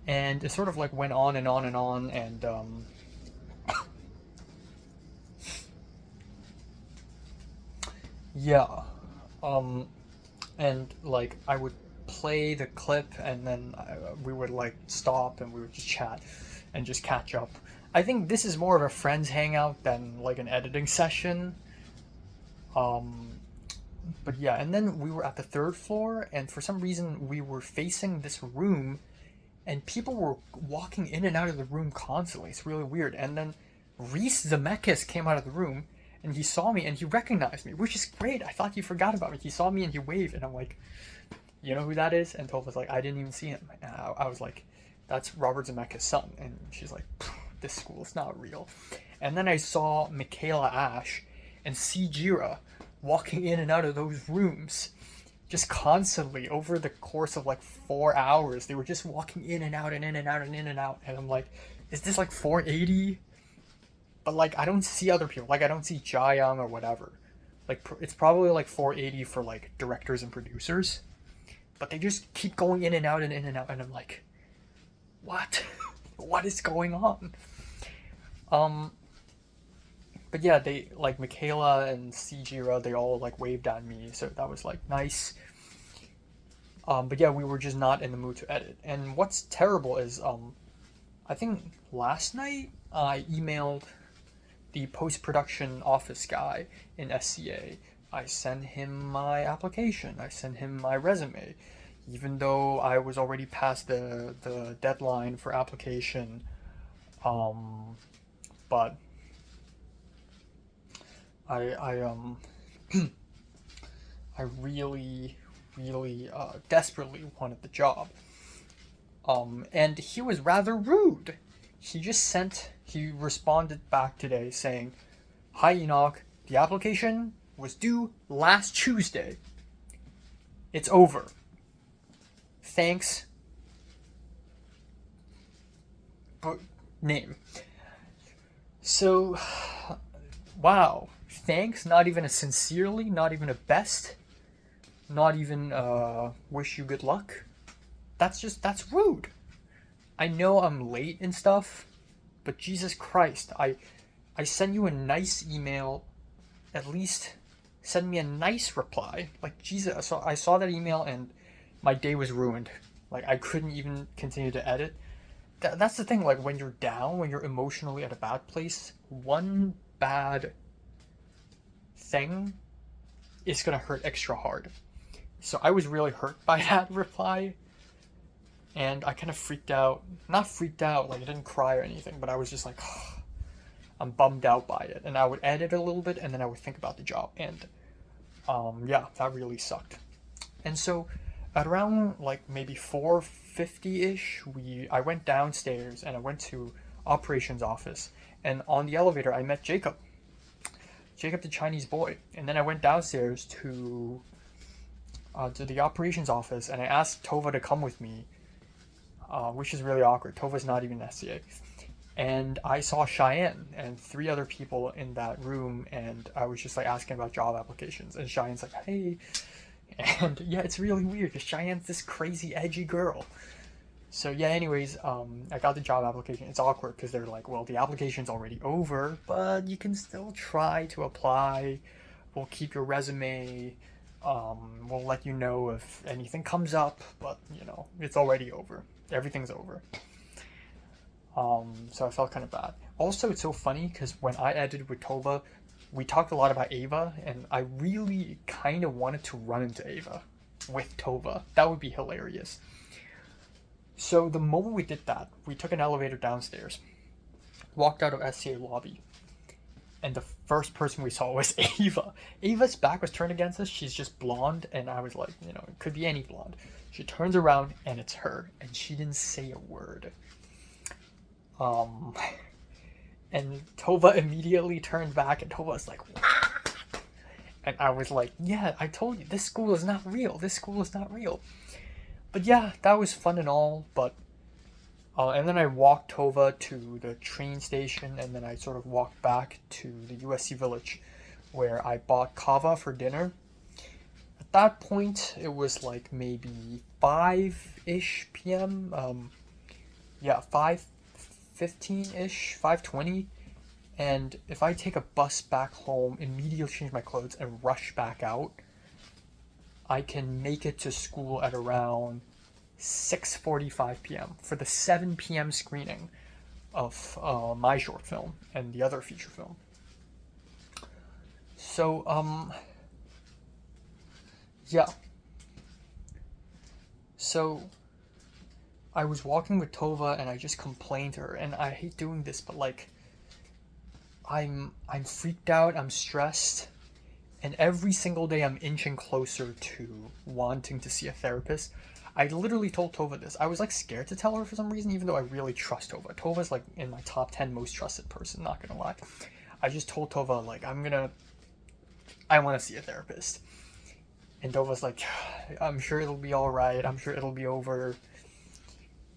And it sort of like went on and on and on, and yeah. And like I would play the clip, and then we would like stop and we would just chat and just catch up. I think this is more of a friends hangout than like an editing session. But yeah, and then we were at the third floor, and for some reason we were facing this room, and people were walking in and out of the room constantly. It's really weird. And then Reese Zemeckis came out of the room, and he saw me and he recognized me, which is great. I thought you forgot about me. He saw me and he waved, and I'm like, you know who that is? And Toph was like, I didn't even see him. And I was like, that's Robert Zemeckis' son. And she's like, this school's not real. And then I saw Michaela Ash and C. Jira walking in and out of those rooms just constantly over the course of like 4 hours. They were just walking in and out and in and out and in and out. And I'm like, is this like 480? But like, I don't see other people. Like, I don't see Jia Young or whatever. Like, it's probably like 480 for like directors and producers. But they just keep going in and out and in and out. And I'm like, what? What is going on? But yeah, they like Michaela and Sijira, they all like waved at me, so that was like nice. But yeah, we were just not in the mood to edit. And what's terrible is I think last night I emailed the post-production office guy in SCA. I sent him my application. I sent him my resume, even though I was already past the deadline for application. But I I really desperately wanted the job. And he was rather rude. He responded back today saying, "Hi Enoch, the application was due last Tuesday. It's over. Thanks. Name." So, wow. Thanks, not even a sincerely, not even a best, not even wish you good luck. That's rude. I know I'm late and stuff, but Jesus Christ, I sent you a nice email. At least send me a nice reply. Like, Jesus, I saw that email and my day was ruined. Like I couldn't even continue to edit. That's the thing, like when you're down, when you're emotionally at a bad place, one bad thing is gonna hurt extra hard. So I was really hurt by that reply, and I kind of freaked out. Not freaked out, like I didn't cry or anything, but I was just like, I'm bummed out by it. And I would edit a little bit, and then I would think about the job, and yeah, that really sucked. And so at around like maybe 4:50ish, I went downstairs and I went to operations office, and on the elevator I met Jacob the Chinese boy. And then I went downstairs to the operations office, and I asked Tova to come with me, which is really awkward. Tova's not even an SCA. And I saw Cheyenne and 3 other people in that room, and I was just like asking about job applications, and Cheyenne's like, hey. And yeah, it's really weird because Cheyenne's this crazy edgy girl. So yeah, anyways, I got the job application. It's awkward because they're like, well, the application's already over, but you can still try to apply. We'll keep your resume. We'll let you know if anything comes up, but you know, it's already over. Everything's over. So I felt kind of bad. Also, it's so funny because when I edited with Tova, we talked a lot about Ava, and I really kind of wanted to run into Ava with Tova. That would be hilarious. So the moment we did that, we took an elevator downstairs, walked out of SCA lobby, and the first person we saw was Ava. Ava's back was turned against us. She's just blonde, and I was like, you know, it could be any blonde. She turns around, and it's her, and she didn't say a word. And Tova immediately turned back, and Tova was like, "Wah!" And I was like, yeah, I told you, this school is not real. This school is not real. But yeah, that was fun and all, but and then I walked Tova to the train station, and then I sort of walked back to the USC Village, where I bought kava for dinner. At that point, it was like maybe 5-ish p.m. Yeah, 5:15-ish, 5:20. And if I take a bus back home, immediately change my clothes, and rush back out, I can make it to school at around 6:45 p.m. for the 7 p.m. screening of my short film and the other feature film. So, yeah. So, I was walking with Tova, and I just complained to her, and I hate doing this, but like, I'm freaked out, I'm stressed, and every single day I'm inching closer to wanting to see a therapist. I literally told Tova this. I was like scared to tell her for some reason, even though I really trust Tova. Tova's like in my top 10 most trusted person, not gonna lie. I just told Tova, like, I want to see a therapist. And Tova's like, I'm sure it'll be alright, I'm sure it'll be over.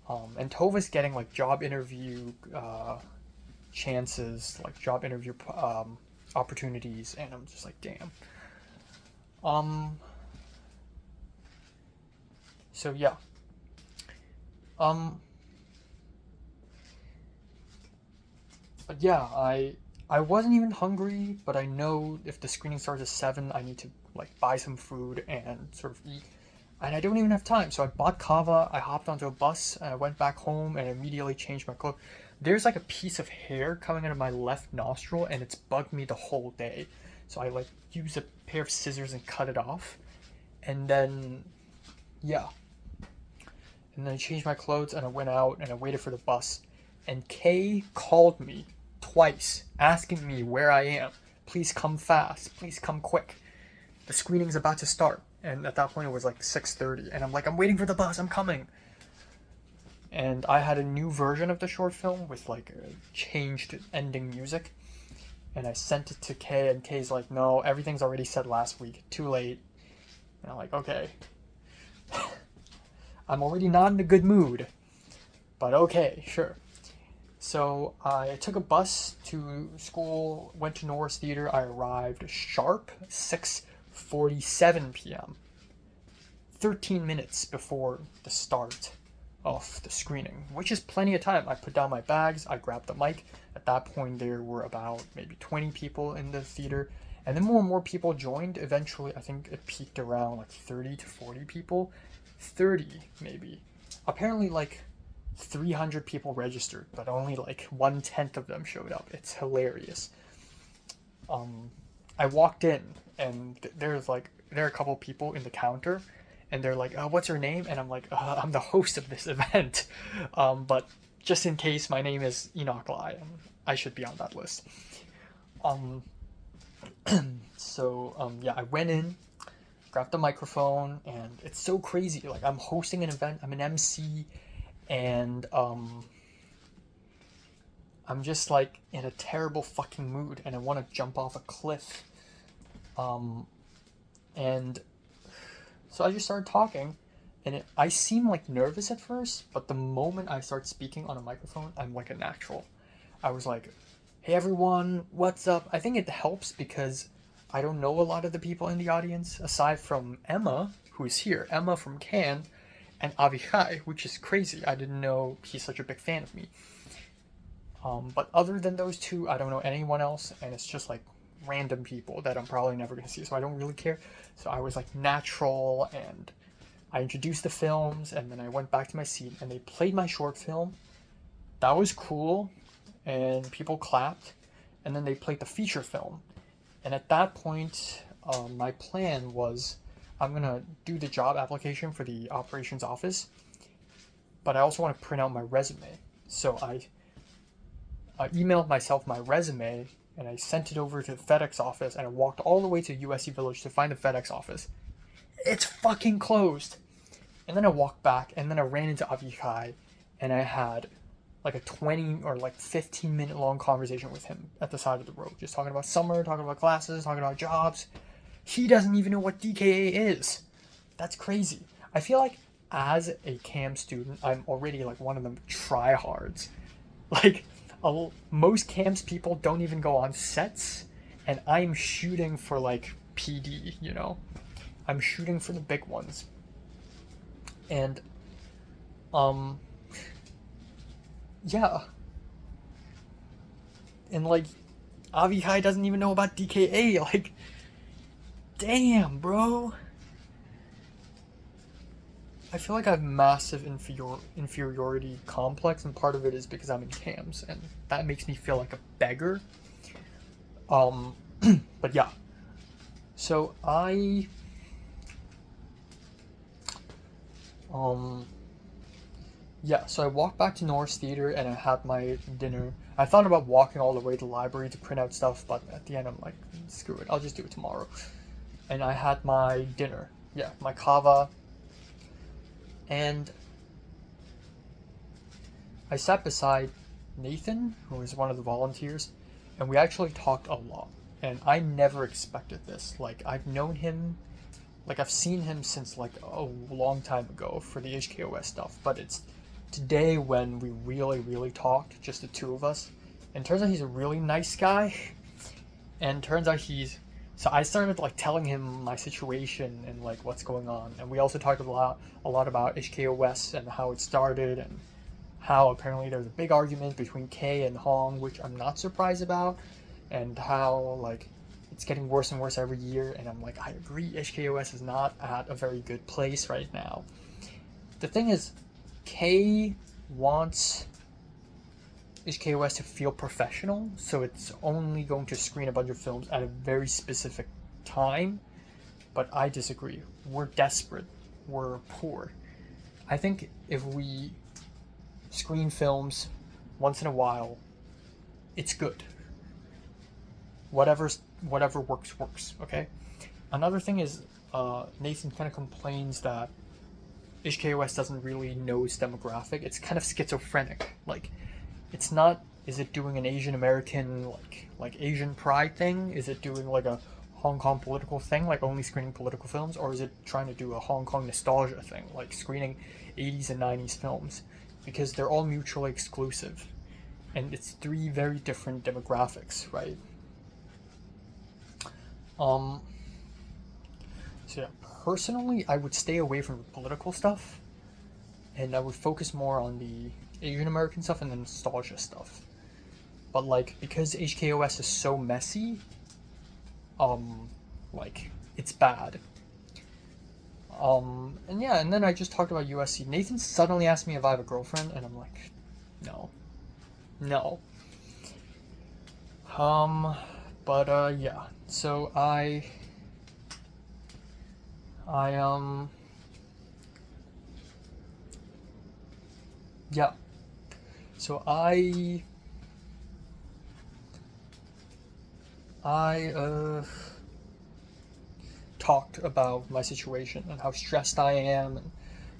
And Tova's getting like job interview chances, like job interview opportunities, and I'm just like, damn. So yeah. But yeah, I wasn't even hungry, but I know if the screening starts at 7, I need to like buy some food and sort of eat. And I don't even have time, so I bought kava, I hopped onto a bus, and I went back home and immediately changed my clothes. There's like a piece of hair coming out of my left nostril, and it's bugged me the whole day. So I like used a pair of scissors and cut it off. And then, yeah. And then I changed my clothes, and I went out, and I waited for the bus. And Kay called me twice, asking me where I am. Please come fast, please come quick. The screening's about to start. And at that point it was like 6:30, and I'm like, I'm waiting for the bus, I'm coming. And I had a new version of the short film with like a changed ending music, and I sent it to Kay, and Kay's like, no, everything's already said last week, too late. And I'm like, okay. I'm already not in a good mood, but okay, sure. So I took a bus to school, went to Norris Theater. I arrived sharp 6:47 p.m. 13 minutes before the start of the screening, which is plenty of time. I put down my bags, I grabbed the mic. At that point there were about maybe 20 people in the theater, and then more and more people joined. Eventually I think it peaked around like 30 to 40 people. 30 maybe. apparently like 300 people registered, but only like 1/10 of them showed up. It's hilarious. I walked in and there are a couple people in the counter, and they're like, "What's your name?" And I'm like, "I'm the host of this event," but just in case, my name is Enoch Lai, and I should be on that list. Yeah, I went in, grabbed the microphone, and it's so crazy. Like, I'm hosting an event, I'm an MC, and I'm just like in a terrible fucking mood, and I want to jump off a cliff. And so I just started talking, and I seem like nervous at first, but the moment I start speaking on a microphone, I'm like a natural. I was like, "Hey everyone, what's up?" I think it helps because I don't know a lot of the people in the audience, aside from Emma, who's here, Emma from Cannes, and Avichai, which is crazy. I didn't know he's such a big fan of me. But other than those two, I don't know anyone else, and it's just like random people that I'm probably never going to see, so I don't really care. So I was like natural, and I introduced the films, and then I went back to my seat, and they played my short film. That was cool, and people clapped, and then they played the feature film. And at that point, my plan was I'm going to do the job application for the operations office, but I also want to print out my resume. So I emailed myself my resume, and I sent it over to the FedEx office, and I walked all the way to USC Village to find the FedEx office. It's fucking closed. And then I walked back, and then I ran into Avichai, and I had like a 20 or like 15-minute long conversation with him at the side of the road, just talking about summer, talking about classes, talking about jobs. He doesn't even know what DKA is. That's crazy. I feel like as a CAM student, I'm already like one of them tryhards. Like, most CAMS people don't even go on sets, and I'm shooting for like PD, you know? I'm shooting for the big ones. And, yeah. And like, Avichai doesn't even know about DKA, like, damn, bro. I feel like I have massive inferiority complex, and part of it is because I'm in CAMS, and that makes me feel like a beggar. But yeah. So I walked back to Norris Theater, and I had my dinner. I thought about walking all the way to the library to print out stuff, but at the end I'm like, screw it, I'll just do it tomorrow. And I had my dinner. Yeah, my kava. And I sat beside Nathan, who is one of the volunteers, and we actually talked a lot. And I never expected this. Like, I've known him, like, I've seen him since, like, a long time ago for the HKOS stuff. But it's today when we really, really talked, just the two of us. And turns out he's a really nice guy. And turns out so I started like telling him my situation and like what's going on, and we also talked a lot about HKOS and how it started, and how apparently there's a big argument between Kay and Hong, which I'm not surprised about, and how like it's getting worse and worse every year. And I'm like, I agree, HKOS is not at a very good place right now. The thing is, Kay wants HKOS to feel professional, so it's only going to screen a bunch of films at a very specific time. But I disagree. We're desperate. We're poor. I think if we screen films once in a while, it's good. Whatever works, okay? Another thing is, Nathan kind of complains that HKOS doesn't really know its demographic. It's kind of schizophrenic. Like, it's not, is it doing an Asian American, like Asian pride thing? Is it doing like a Hong Kong political thing, like only screening political films? Or is it trying to do a Hong Kong nostalgia thing, like screening 80s and 90s films? Because they're all mutually exclusive. And it's three very different demographics, right? So yeah, personally, I would stay away from political stuff, and I would focus more on the Asian American stuff and the nostalgia stuff. But like, because HKOS is so messy, like, it's bad. And yeah, and then I just talked about USC. Nathan suddenly asked me if I have a girlfriend, and I'm like, no. No. But yeah. So yeah. So I talked about my situation and how stressed I am, and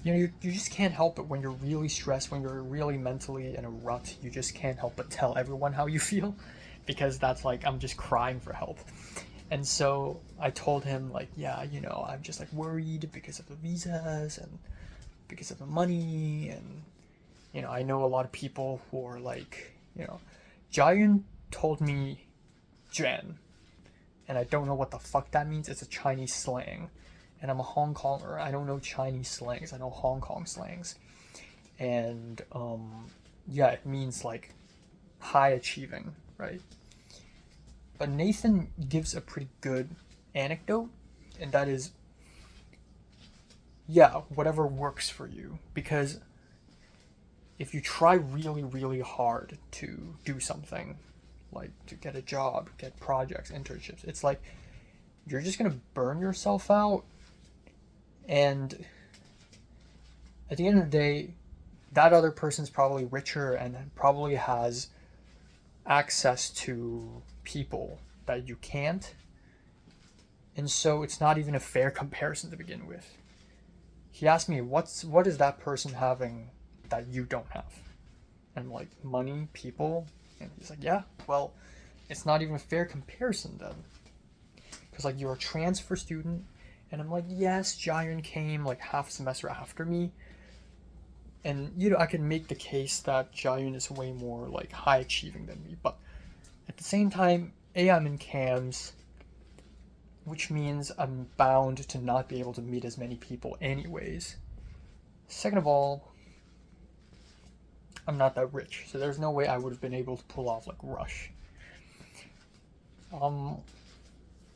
you just can't help it when you're really stressed, when you're really mentally in a rut. You just can't help but tell everyone how you feel, because that's like I'm just crying for help. And so I told him, like, yeah, I'm just like worried because of the visas and because of the money, and I know a lot of people who are like, Jiayun told me Jen, and I don't know what the fuck that means. It's a Chinese slang, and I'm a Hong Konger. I don't know Chinese slangs. I know Hong Kong slangs, and yeah, it means like high achieving, right? But Nathan gives a pretty good anecdote, and that is, yeah, whatever works for you, because if you try really, really hard to do something, like to get a job, get projects, internships, it's like you're just gonna burn yourself out, and at the end of the day, that other person's probably richer and probably has access to people that you can't, and so it's not even a fair comparison to begin with. He asked me, what is that person having that you don't have? And I'm like, money, people. And he's like, yeah, well, it's not even a fair comparison then, because like you're a transfer student. And I'm like, yes, Jiayun came like half a semester after me, and I can make the case that Jiayun is way more like high achieving than me, but at the same time, I'm in CAMS, which means I'm bound to not be able to meet as many people anyways. Second of all, I'm not that rich, so there's no way I would have been able to pull off like Rush.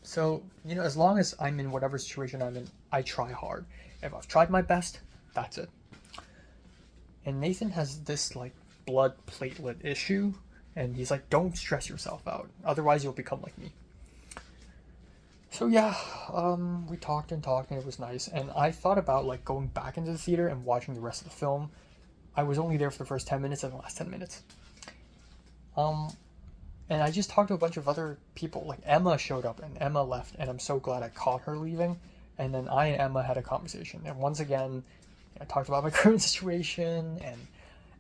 So, as long as I'm in whatever situation I'm in, I try hard. If I've tried my best, that's it. And Nathan has this like blood platelet issue, and he's like, don't stress yourself out, otherwise you'll become like me. So yeah, we talked and it was nice, and I thought about like going back into the theater and watching the rest of the film. I was only there for the first 10 minutes and the last 10 minutes. And I just talked to a bunch of other people, like Emma showed up and Emma left, and I'm so glad I caught her leaving. And then I and Emma had a conversation, and once again, I talked about my current situation, and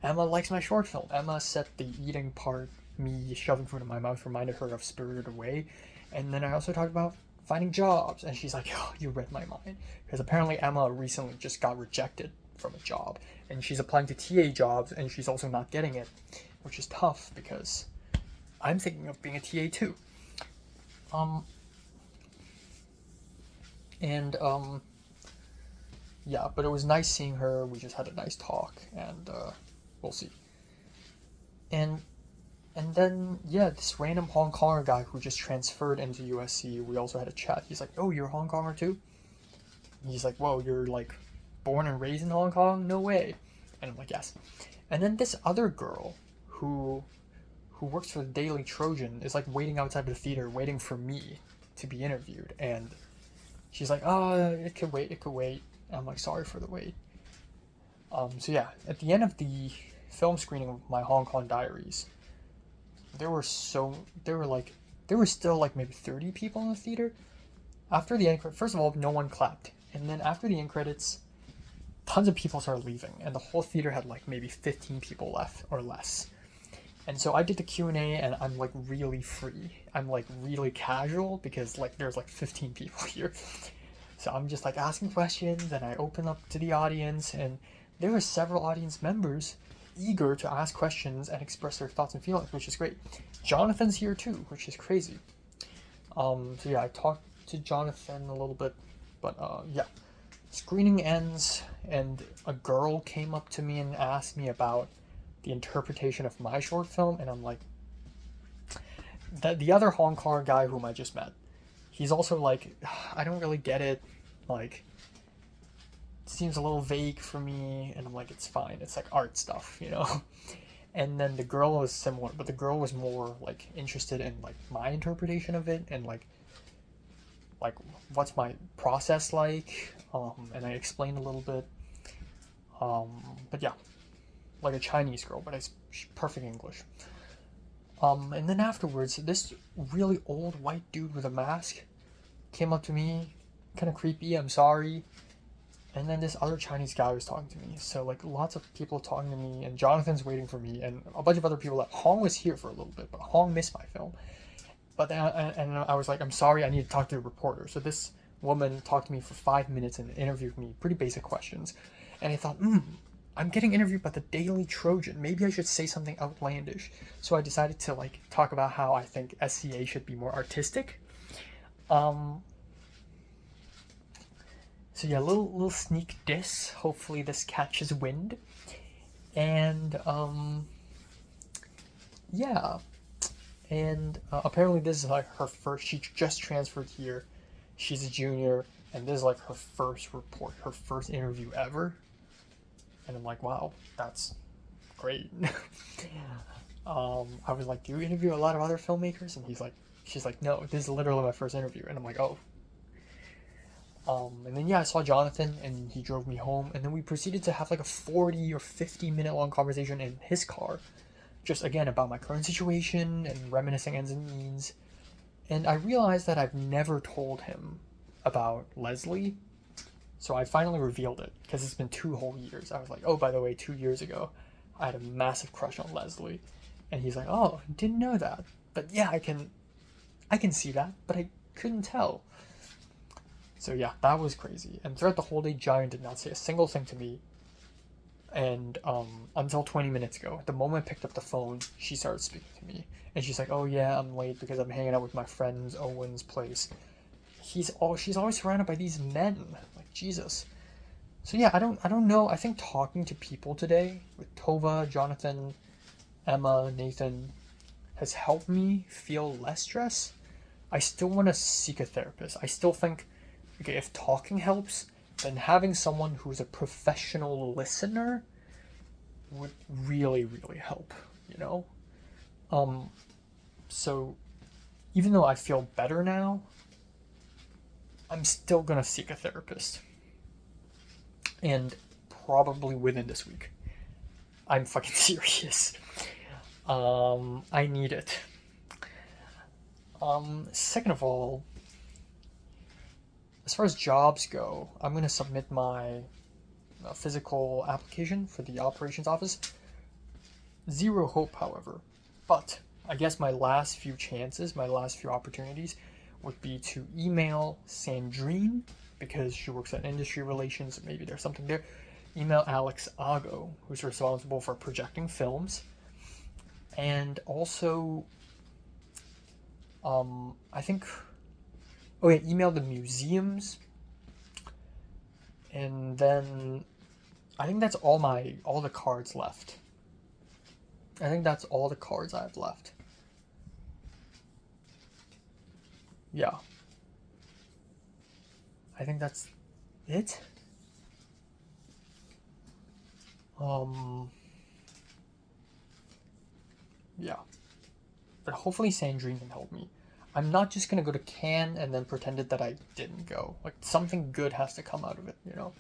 Emma likes my short film. Emma said the eating part, me shoving food in my mouth, reminded her of Spirited Away. And then I also talked about finding jobs, and she's like, oh, you read my mind. Because apparently Emma recently just got rejected from a job, and she's applying to TA jobs, and she's also not getting it, which is tough because I'm thinking of being a TA too. Yeah, but it was nice seeing her. We just had a nice talk, and we'll see. And then, yeah, this random Hong Konger guy who just transferred into USC, we also had a chat. He's like, oh, you're a Hong Konger too? And he's like, whoa, you're like born and raised in Hong Kong? No way. And I'm like, yes. And then this other girl who works for the Daily Trojan is like waiting outside the theater, waiting for me to be interviewed. And she's like, oh, it could wait. And I'm like, sorry for the wait. So yeah, at the end of the film screening of my Hong Kong Diaries, there were still like maybe 30 people in the theater. After the end credits, first of all, no one clapped. And then after the end credits, tons of people started leaving, and the whole theater had like maybe 15 people left or less. And so I did the Q&A, and I'm like really free. I'm like really casual because like there's like 15 people here. So I'm just like asking questions, and I open up to the audience, and there were several audience members eager to ask questions and express their thoughts and feelings, which is great. Jonathan's here too, which is crazy. So yeah, I talked to Jonathan a little bit, but yeah. Screening ends, and a girl came up to me and asked me about the interpretation of my short film, and I'm like, the other Hong Kong guy whom I just met, he's also like, I don't really get it, like, seems a little vague for me, and I'm like, it's fine. It's like art stuff, you know. And then the girl was similar, but the girl was more like interested in like my interpretation of it and like what's my process like. And I explained a little bit. But yeah, like a Chinese girl, but she's perfect English. And then afterwards, this really old white dude with a mask came up to me, kind of creepy. I'm sorry. And then this other Chinese guy was talking to me. So like lots of people talking to me, and Jonathan's waiting for me, and a bunch of other people. Like Hong was here for a little bit, but Hong missed my film. But then I was like, I'm sorry, I need to talk to the reporter. So this woman talked to me for 5 minutes and interviewed me, pretty basic questions. And I thought, I'm getting interviewed by the Daily Trojan. Maybe I should say something outlandish. So I decided to like talk about how I think SCA should be more artistic. So yeah, little sneak diss. Hopefully this catches wind. And yeah. And apparently this is like her first. She just transferred here. She's a junior, and this is like her first report, her first interview ever. And I'm like, wow, that's great. I was like, do you interview a lot of other filmmakers? And she's like, no, this is literally my first interview. And I'm like, oh. And then yeah, I saw Jonathan, and he drove me home, and then we proceeded to have like a 40 or 50 minute long conversation in his car, just again about my current situation and reminiscing ends and means. And I realized that I've never told him about Leslie. So I finally revealed it, because it's been 2 whole years. I was like, oh, by the way, 2 years ago, I had a massive crush on Leslie. And he's like, oh, didn't know that. But yeah, I can see that, but I couldn't tell. So yeah, that was crazy. And throughout the whole day, Jiayun did not say a single thing to me. And until 20 minutes ago, the moment I picked up the phone, she started speaking to me. And she's like, oh yeah, I'm late because I'm hanging out with my friends, Owen's place. She's always surrounded by these men. Like, Jesus. So yeah, I don't know. I think talking to people today with Tova, Jonathan, Emma, Nathan has helped me feel less stress. I still want to seek a therapist. I still think, okay, if talking helps, then having someone who's a professional listener would really, really help, you know? So even though I feel better now, I'm still gonna seek a therapist. And probably within this week. I'm fucking serious. I need it. Second of all, as far as jobs go, I'm going to submit my physical application for the operations office. Zero hope, however. But I guess my last few chances, my last few opportunities would be to email Sandrine, because she works at industry relations, maybe there's something there. Email Alex Ago, who's responsible for projecting films. And also, I think, email the museums. And then I think that's all the cards left. I think that's all the cards I have left. Yeah. I think that's it. Yeah. But hopefully Sandrine can help me. I'm not just gonna go to Cannes and then pretended that I didn't go. Like, something good has to come out of it, you know?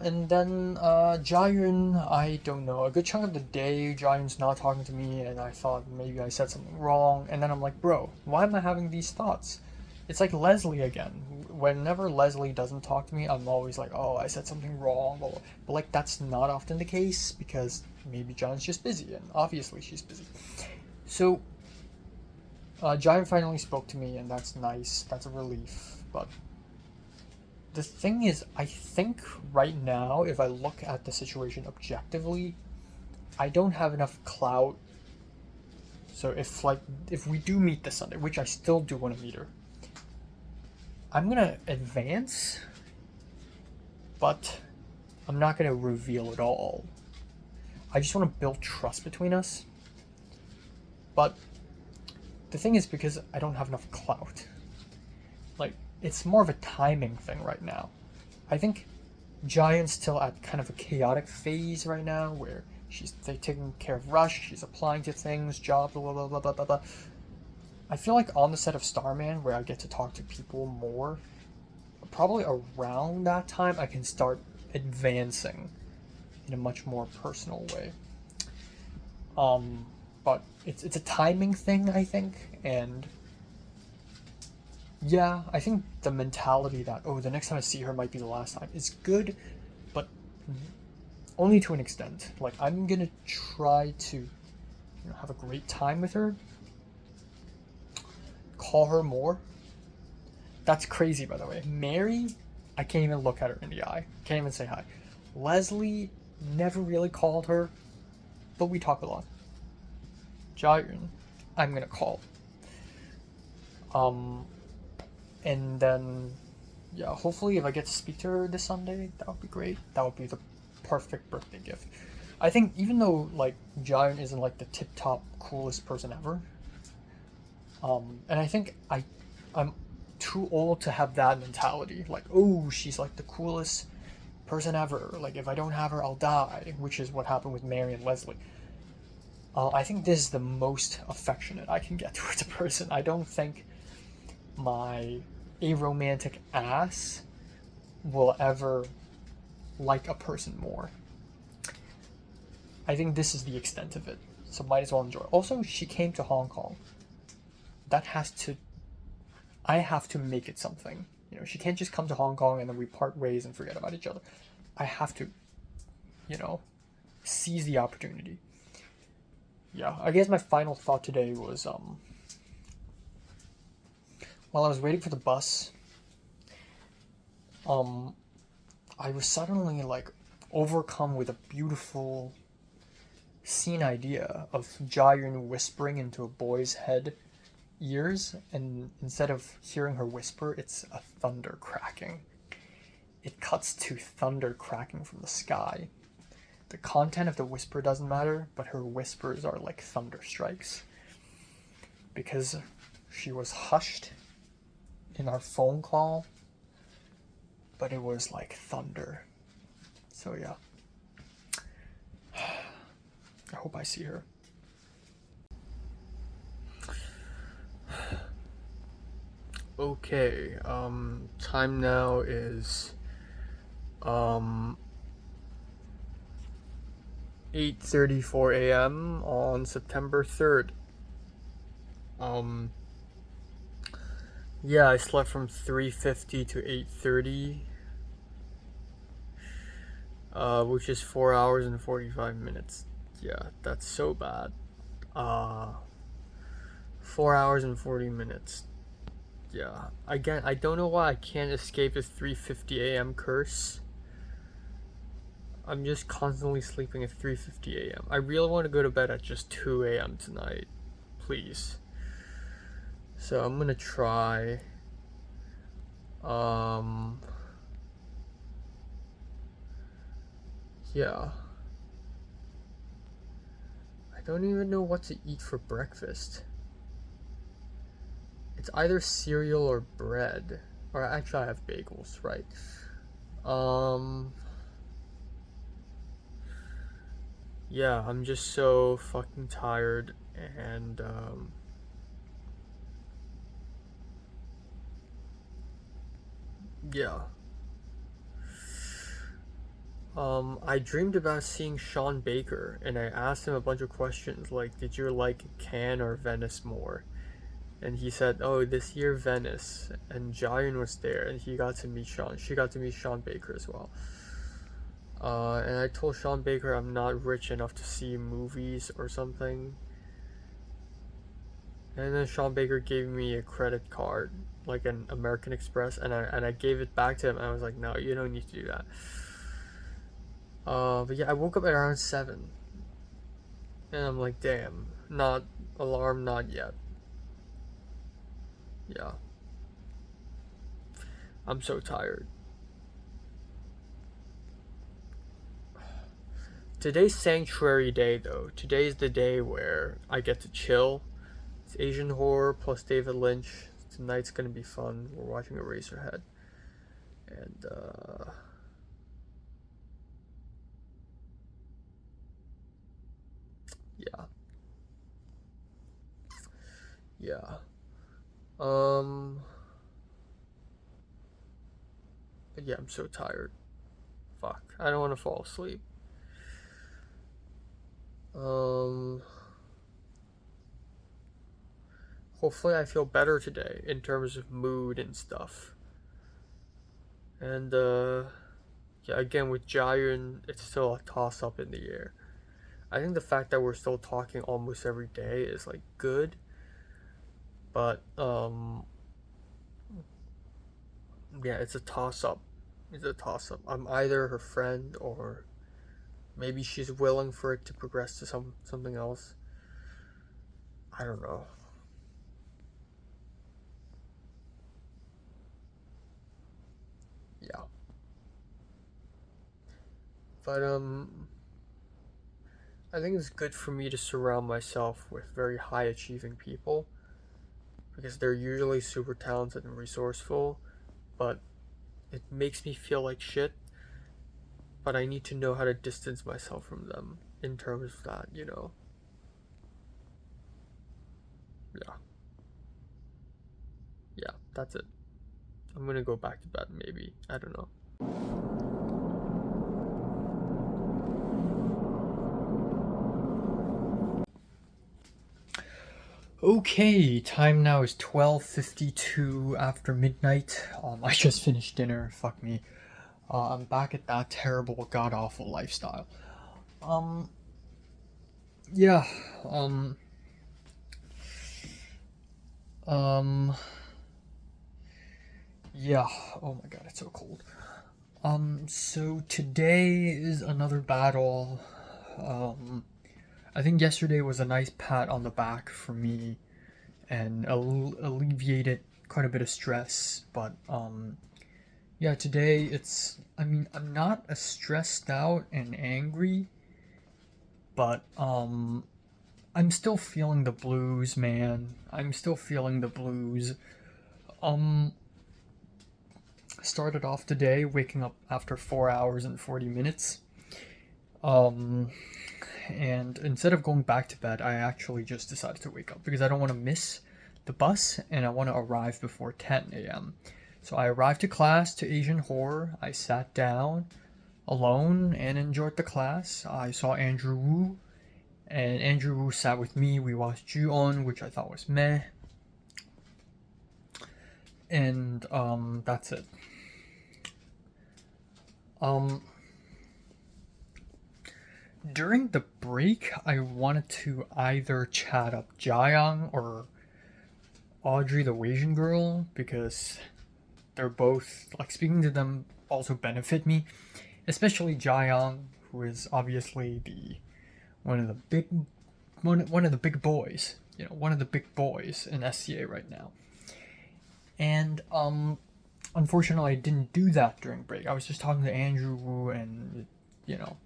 And then, Jiayun, I don't know. A good chunk of the day, Jiayun's not talking to me, and I thought maybe I said something wrong. And then I'm like, bro, why am I having these thoughts? It's like Leslie again. Whenever Leslie doesn't talk to me, I'm always like, oh, I said something wrong. But like, that's not often the case, because maybe John's just busy, and obviously she's busy. So, Jiayun finally spoke to me, and that's nice. That's a relief. But the thing is, I think right now, if I look at the situation objectively, I don't have enough clout. So if we do meet this Sunday, which I still do want to meet her, I'm gonna advance, but I'm not gonna reveal it all. I just want to build trust between us. But the thing is, because I don't have enough clout, like, it's more of a timing thing right now. I think Giant's still at kind of a chaotic phase right now where they're taking care of Rush, she's applying to things, job, blah blah blah blah blah blah. I feel like on the set of Starman, where I get to talk to people more, probably around that time I can start advancing in a much more personal way. But it's a timing thing, I think, and yeah, I think the mentality that, oh, the next time I see her might be the last time is good, but only to an extent. Like, I'm gonna try to have a great time with her, call her more. That's crazy, by the way. Mary, I can't even look at her in the eye. Can't even say hi. Leslie, never really called her, but we talk a lot. Jiren, I'm gonna call. And then, yeah, hopefully if I get to speak to her this Sunday, that would be great. That would be the perfect birthday gift. I think even though, like, Jiren isn't, like, the tip-top coolest person ever, and I think I'm too old to have that mentality. Like, oh, she's, like, the coolest person ever. Like, if I don't have her, I'll die, which is what happened with Mary and Leslie. I think this is the most affectionate I can get towards a person. I don't think my aromantic ass will ever like a person more. I think this is the extent of it, so might as well enjoy. Also, she came to Hong Kong. I have to make it something. She can't just come to Hong Kong and then we part ways and forget about each other. I have to, seize the opportunity. Yeah, I guess my final thought today was, while I was waiting for the bus, I was suddenly, like, overcome with a beautiful scene idea of Jiren whispering into a boy's head ears, and instead of hearing her whisper, it's a thunder cracking. It cuts to thunder cracking from the sky. The content of the whisper doesn't matter, but her whispers are like thunder strikes. Because she was hushed in our phone call, but it was like thunder. So yeah. I hope I see her. Okay, time now is 8:34 a.m. on September 3rd. Yeah, I slept from 3:50 to 8:30, which is 4 hours and 45 minutes. Yeah, that's so bad. 4 hours and 40 minutes. Yeah, again, I don't know why I can't escape the 3:50 a.m. curse. I'm just constantly sleeping at 3:50 a.m. I really want to go to bed at just 2 a.m. tonight. Please. So I'm gonna try. Yeah. I don't even know what to eat for breakfast. It's either cereal or bread. Or actually I have bagels, right? Yeah, I'm just so fucking tired, and yeah. I dreamed about seeing Sean Baker, and I asked him a bunch of questions like, did you like Cannes or Venice more? And he said, oh, this year Venice, and Jiren was there, and she got to meet Sean Baker as well. And I told Sean Baker I'm not rich enough to see movies or something. And then Sean Baker gave me a credit card, like an American Express, and I gave it back to him, and I was like, no, you don't need to do that. But yeah, I woke up at around 7. And I'm like, damn, not alarm, not yet. Yeah. I'm so tired. Today's Sanctuary Day, though. Today's the day where I get to chill. It's Asian horror plus David Lynch. tonight's gonna be fun. We're watching Eraserhead, and yeah, yeah. But yeah, I'm so tired. Fuck, I don't want to fall asleep. Hopefully I feel better today in terms of mood and stuff. And yeah, again with Jayun, it's still a toss up in the air. I think the fact that we're still talking almost every day is like good, but yeah, it's a toss up. It's a toss up. I'm either her friend or maybe she's willing for it to progress to something else. I don't know. Yeah. But I think it's good for me to surround myself with very high achieving people because they're usually super talented and resourceful, but it makes me feel like shit. But I need to know how to distance myself from them in terms of that, you know. Yeah. Yeah, that's it. I'm gonna go back to bed maybe. I don't know. Okay, time now is 12:52 after midnight. I just finished dinner. Fuck me. I'm back at that terrible, god awful lifestyle. Yeah. Yeah. Oh my god, it's so cold. So today is another battle. I think yesterday was a nice pat on the back for me and alleviated quite a bit of stress, but yeah, today I'm not as stressed out and angry, but I'm still feeling the blues, man. I'm still feeling the blues. Started off today waking up after 4 hours and 40 minutes. And instead of going back to bed, I actually just decided to wake up because I don't want to miss the bus and I want to arrive before 10 a.m. So I arrived to class, to Asian Horror. I sat down alone and enjoyed the class. I saw Andrew Wu, and Andrew Wu sat with me. We watched Ju-on, which I thought was meh. And that's it. During the break, I wanted to either chat up Jiayang or Audrey the Asian girl because they're both, like, speaking to them also benefit me, especially Jiayang, who is obviously one of the big boys, you know, one of the big boys in SCA right now. And unfortunately I didn't do that during break. I was just talking to Andrew Wu and, you know.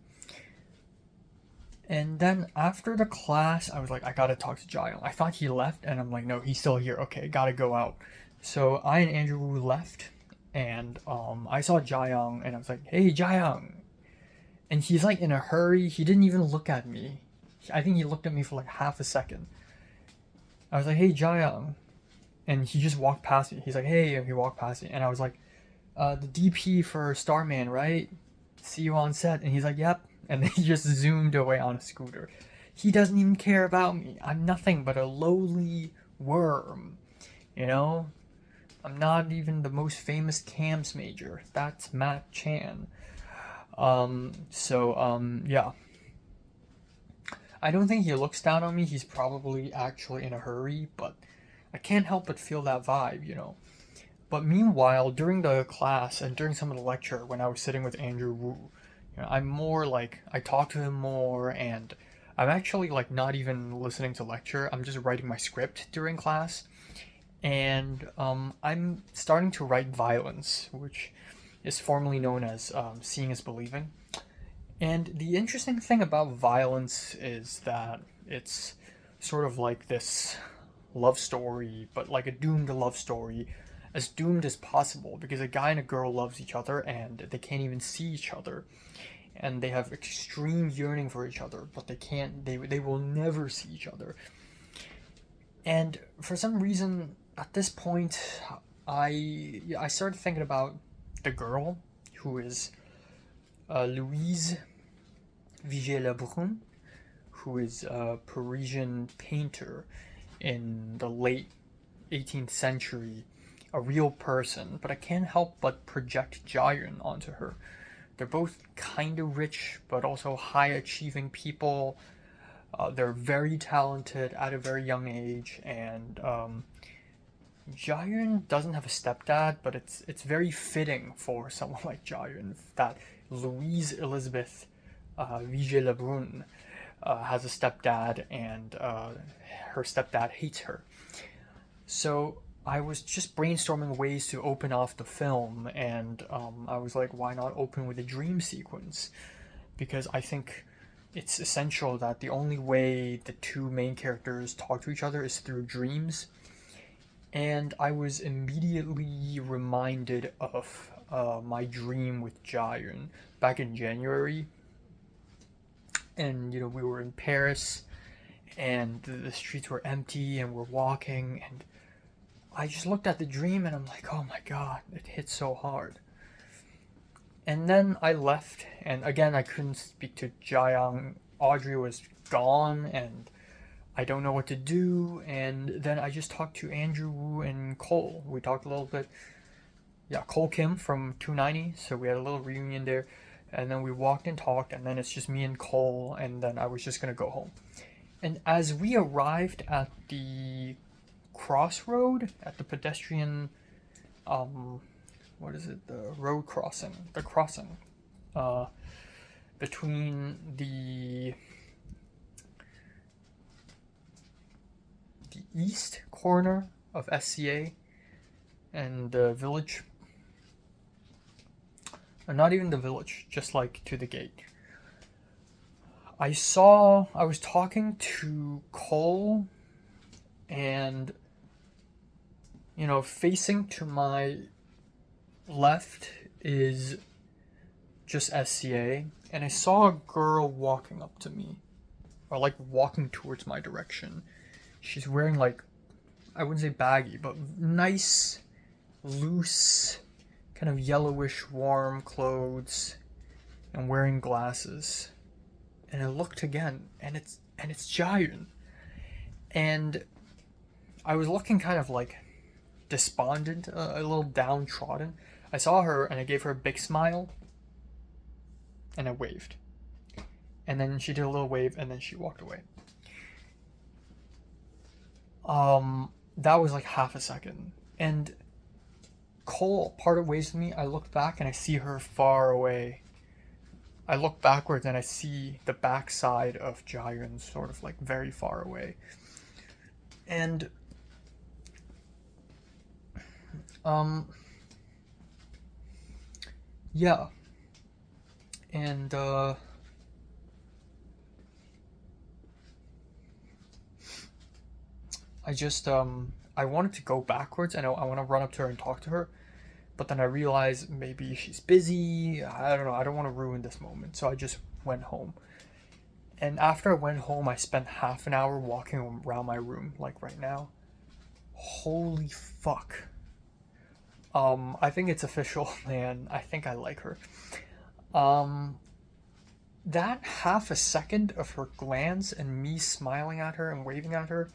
And then after the class, I was like, I gotta talk to Jiayang. I thought he left, and I'm like, no, he's still here. Okay, gotta go out. So I and Andrew Wu left, and I saw Jiayang, and I was like, hey, Jiayang. And he's like in a hurry. He didn't even look at me. I think he looked at me for like half a second. I was like, hey, Jiayang. And he just walked past me. He's like, hey, and he walked past me. And I was like, the DP for Starman, right? See you on set. And he's like, yep. And then he just zoomed away on a scooter. He doesn't even care about me. I'm nothing but a lowly worm, you know? I'm not even the most famous CAMS major. That's Matt Chan. Yeah. I don't think he looks down on me. He's probably actually in a hurry, but I can't help but feel that vibe, you know? But meanwhile, during the class and during some of the lecture, when I was sitting with Andrew Wu, you know, I'm more like, I talk to him more, and I'm actually like not even listening to lecture. I'm just writing my script during class, and I'm starting to write Violence, which is formerly known as Seeing is Believing. And the interesting thing about Violence is that it's sort of like this love story, but like a doomed love story, as doomed as possible, because a guy and a girl loves each other and they can't even see each other, and they have extreme yearning for each other, but they will never see each other. And for some reason at this point, I started thinking about the girl, who is Louise Vigée-Lebrun, who is a Parisian painter in the late 18th century, a real person, but I can't help but project Jia-yun onto her. They're both kind of rich, but also high achieving people. They're very talented at a very young age, and Jia-yun doesn't have a stepdad, but it's very fitting for someone like Jia-yun that Louise Elizabeth Vigée-Lebrun has a stepdad, and her stepdad hates her. So I was just brainstorming ways to open off the film, and I was like, why not open with a dream sequence? Because I think it's essential that the only way the two main characters talk to each other is through dreams. And I was immediately reminded of my dream with Jia-yun back in January. And, you know, we were in Paris, and the streets were empty, and we're walking, and I just looked at the dream, and I'm like, oh my god, it hit so hard. And then I left, and again, I couldn't speak to Jia-young. Audrey was gone, and I don't know what to do. And then I just talked to Andrew Wu and Cole. We talked a little bit. Yeah, Cole Kim from 290, so we had a little reunion there. And then we walked and talked, and then it's just me and Cole, and then I was just gonna go home. And as we arrived at the crossroad, at the pedestrian, what is it, the road crossing, the crossing, between the east corner of SCA and the village, or not even the village, just like to the gate. I was talking to Cole, and, you know, facing to my left is just SCA, and I saw a girl walking up to me, or like walking towards my direction. She's wearing, like, I wouldn't say baggy, but nice, loose, kind of yellowish, warm clothes, and wearing glasses. And I looked again, and it's Jia-yun. And I was looking kind of like despondent, a little downtrodden. I saw her, and I gave her a big smile, and I waved. And then she did a little wave, and then she walked away. That was like half a second. And Cole parted ways with me. I looked back, and I see her far away. I look backwards, and I see the backside of Jia-yun sort of like very far away. And yeah. And I just I wanted to go backwards, and I want to run up to her and talk to her, but then I realized maybe she's busy. I don't know. I don't want to ruin this moment, so I just went home. And after I went home, I spent half an hour walking around my room, like right now. Holy fuck. I think it's official, man. I think I like her. That half a second of her glance and me smiling at her and waving at her,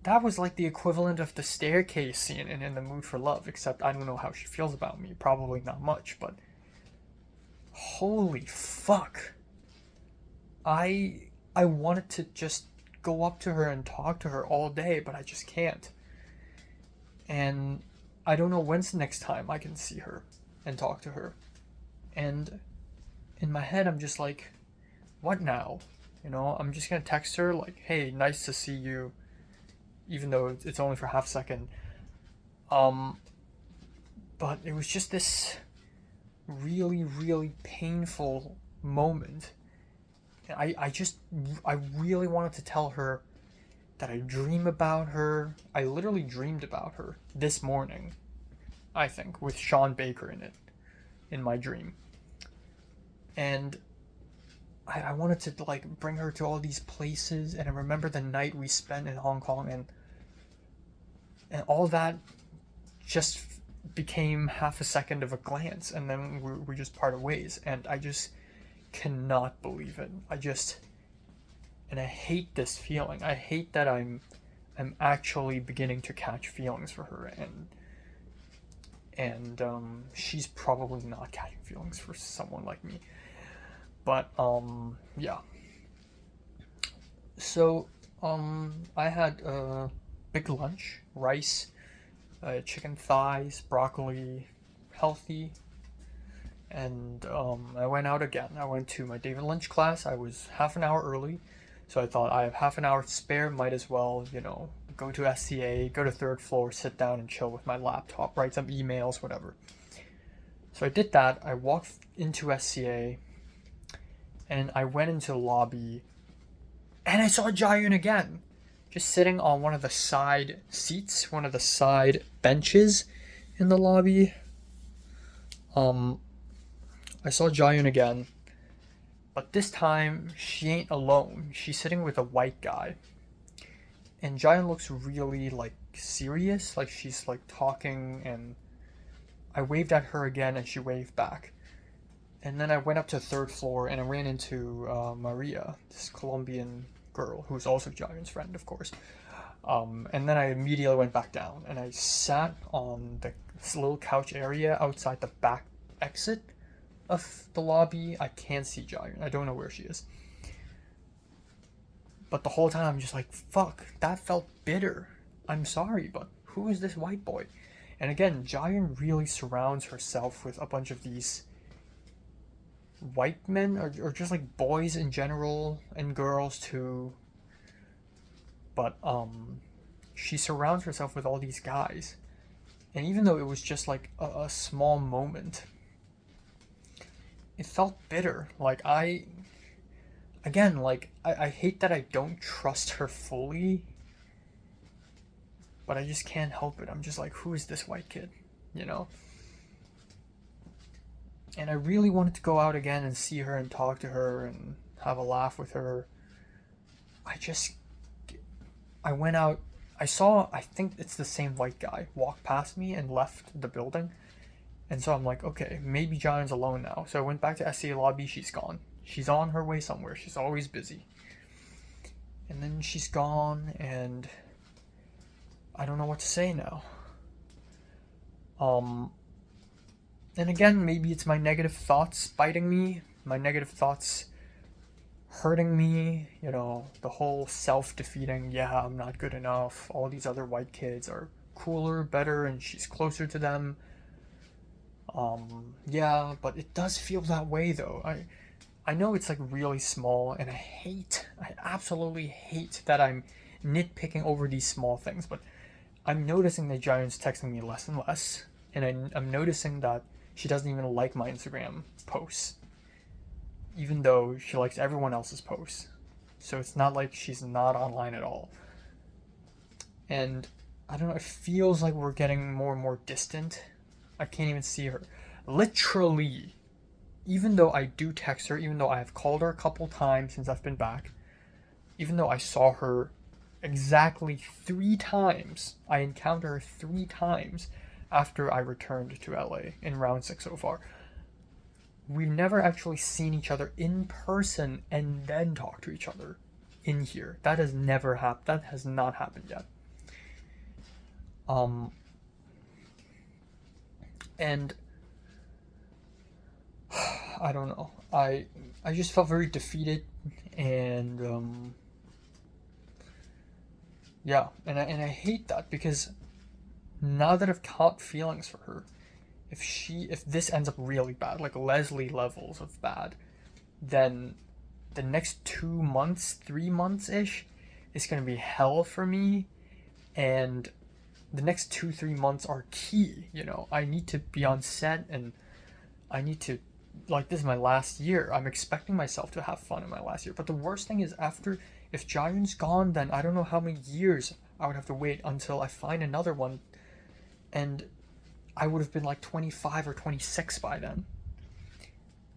that was like the equivalent of the staircase scene in The Mood for Love, except I don't know how she feels about me. Probably not much, but holy fuck. I wanted to just go up to her and talk to her all day, but I just can't. And I don't know when's the next time I can see her and talk to her. And in my head, I'm just like, what now? You know, I'm just gonna text her like, hey, nice to see you, even though it's only for half a second. But it was just this really, really painful moment. And I really wanted to tell her that I dream about her. I literally dreamed about her this morning, I think, with Sean Baker in it, in my dream. And I wanted to like bring her to all these places, and I remember the night we spent in Hong Kong, and all that just became half a second of a glance, and then we just parted ways, and I just cannot believe it. And I hate this feeling. I hate that I'm actually beginning to catch feelings for her, and she's probably not catching feelings for someone like me. But yeah. So I had a big lunch, rice, chicken thighs, broccoli, healthy. And I went out again. I went to my David Lynch class. I was half an hour early, so I thought I have half an hour to spare. Might as well, go to SCA, go to third floor, sit down and chill with my laptop, write some emails, whatever. So I did that. I walked into SCA, and I went into the lobby, and I saw Jaeyoon again, just sitting on one of the side seats, one of the side benches in the lobby. I saw Jaeyoon again, but this time she ain't alone. She's sitting with a white guy, and Jaeyoon looks really like serious, like she's like talking, and I waved at her again, and she waved back. And then I went up to the third floor, and I ran into Maria, this Colombian girl, who's also Jaeyoon's friend, of course. And then I immediately went back down, and I sat on this little couch area outside the back exit of the lobby. I can't see Jaeyoon. I don't know where she is. But the whole time I'm just like, fuck, that felt bitter. I'm sorry, but who is this white boy? And again, Jaeyoon really surrounds herself with a bunch of these white men, or just like boys in general, and girls too. But she surrounds herself with all these guys. And even though it was just like a small moment, it felt bitter. Like I hate that I don't trust her fully, but I just can't help it. I'm just like, who is this white kid? And I really wanted to go out again and see her and talk to her and have a laugh with her. I went out, I think it's the same white guy, walk past me and left the building. And so I'm like, okay, maybe Jaeyoon's alone now. So I went back to SCA lobby, she's gone. She's on her way somewhere, she's always busy. And then she's gone, and I don't know what to say now. And again, maybe it's my negative thoughts biting me, my negative thoughts hurting me, the whole self-defeating, yeah, I'm not good enough, all these other white kids are cooler, better, and she's closer to them. Yeah, but it does feel that way though. I know it's like really small, and I absolutely hate that I'm nitpicking over these small things, but I'm noticing that Jaeyoon's texting me less and less, and I'm noticing that she doesn't even like my Instagram posts, even though she likes everyone else's posts. So it's not like she's not online at all. And I don't know, it feels like we're getting more and more distant. I can't even see her. Literally, even though I do text her, even though I have called her a couple times since I've been back, even though I saw her exactly 3 times, I encountered her 3 times after I returned to LA in round 6 so far. We've never actually seen each other in person and then talked to each other in here. That has never happened. That has not happened yet. And I don't know. I just felt very defeated, and yeah, and I hate that, because now that I've caught feelings for her, if this ends up really bad, like Leslie levels of bad, then the next 2 months, 3 months ish, is gonna be hell for me, and the next 2-3 months are key. I need to be on set, and I need to, like, this is my last year. I'm expecting myself to have fun in my last year. But the worst thing is, after If Jiayun's gone, then I don't know how many years I would have to wait until I find another one, and I would have been like 25 or 26 by then.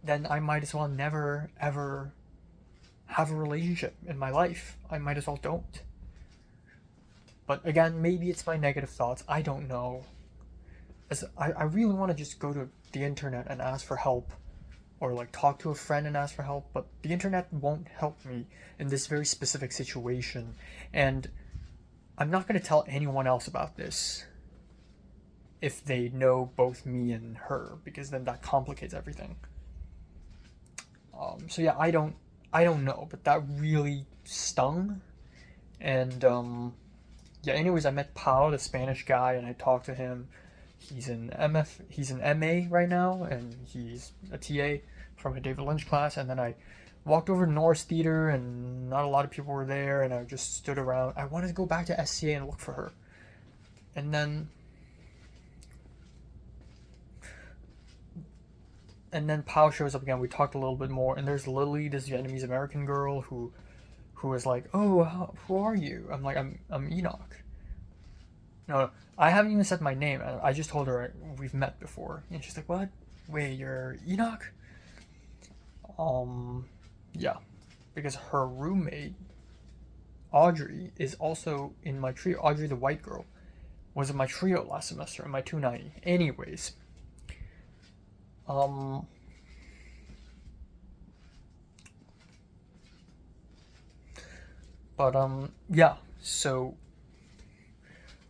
Then I might as well never ever have a relationship in my life. I might as well don't. But again, maybe it's my negative thoughts. I don't know. As I really want to just go to the internet and ask for help, or like talk to a friend and ask for help, but the internet won't help me in this very specific situation. And I'm not going to tell anyone else about this if they know both me and her, because then that complicates everything. So yeah, I don't know, but that really stung. And yeah, anyways, I met Pao, the Spanish guy, and I talked to him. He's an MA right now, and he's a TA from a David Lynch class. And then I walked over to Norris Theater, and not a lot of people were there, and I just stood around. I wanted to go back to SCA and look for her. And then Pao shows up again. We talked a little bit more, and there's Lily, this Vietnamese American girl who was like, "Oh, who are you?" I'm like, "I'm Enoch." No, I haven't even said my name. I just told her we've met before, and she's like, "What? Wait, you're Enoch?" Yeah, because her roommate Audrey is also in my trio. Audrey, the white girl, was in my trio last semester in my 290. Anyways. Yeah, so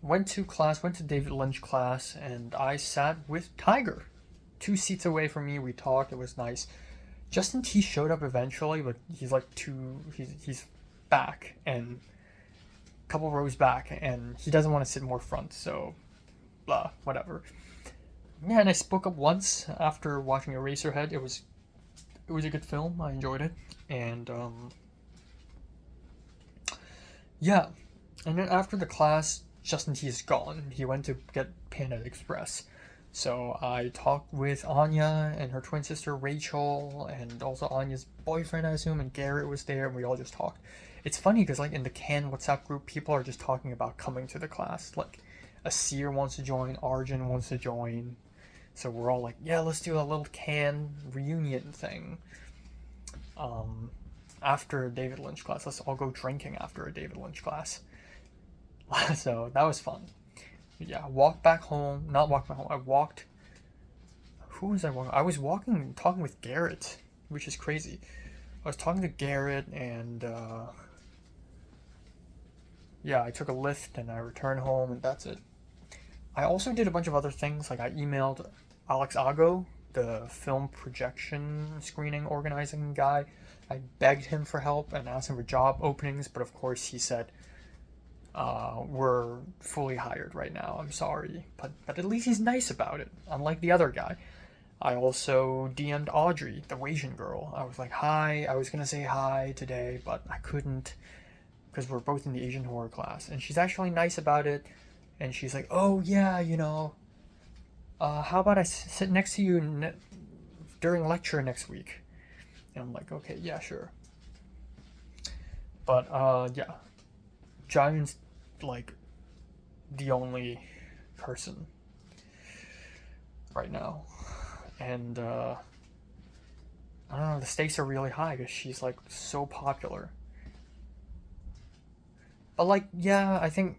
went to David Lynch class, and I sat with Tiger 2 seats away from me. We talked, it was nice. Justin T showed up eventually, but he's like he's back and a couple rows back, and he doesn't want to sit more front, so blah, whatever. Yeah, and I spoke up once after watching Eraserhead. It was a good film. I enjoyed it. And yeah. And then after the class, Justin T is gone. He went to get Panda Express. So I talked with Anya and her twin sister Rachel, and also Anya's boyfriend, I assume, and Garrett was there, and we all just talked. It's funny because like in the Can WhatsApp group, people are just talking about coming to the class. Like Asir wants to join, Arjun wants to join. So we're all like, yeah, let's do a little Can reunion thing. After a David Lynch class, let's all go drinking after a David Lynch class. So that was fun. Yeah, I walked back home. Not walked back home. I walked. Who was I walking? I was talking with Garrett, which is crazy. I was talking to Garrett, and yeah, I took a lift and I returned home, and that's it. I also did a bunch of other things. Like I emailed Alex Ago, the film projection screening organizing guy. I begged him for help and asked him for job openings, but of course he said, we're fully hired right now, I'm sorry. But at least he's nice about it, unlike the other guy. I also DM'd Audrey, the Asian girl. I was like, hi, I was gonna say hi today, but I couldn't because we're both in the Asian horror class. And she's actually nice about it. And she's like, oh yeah, how about I sit next to you during lecture next week? And I'm like, okay, yeah, sure. But yeah, Jiayun's like the only person right now, and I don't know, the stakes are really high because she's like so popular. But like, yeah, I think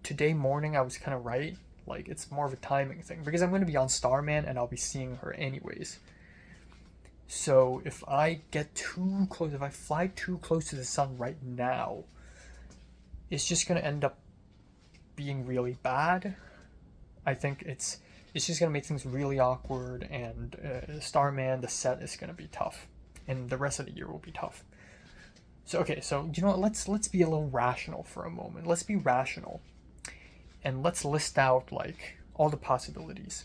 today morning I was kind of right. Like, it's more of a timing thing because I'm going to be on Starman and I'll be seeing her anyways. So if I get too close, if I fly too close to the sun right now, it's just going to end up being really bad. I think it's just going to make things really awkward, and Starman, the set is going to be tough, and the rest of the year will be tough. So okay, so you know what, let's be a little rational for a moment. Let's be rational, and let's list out like all the possibilities.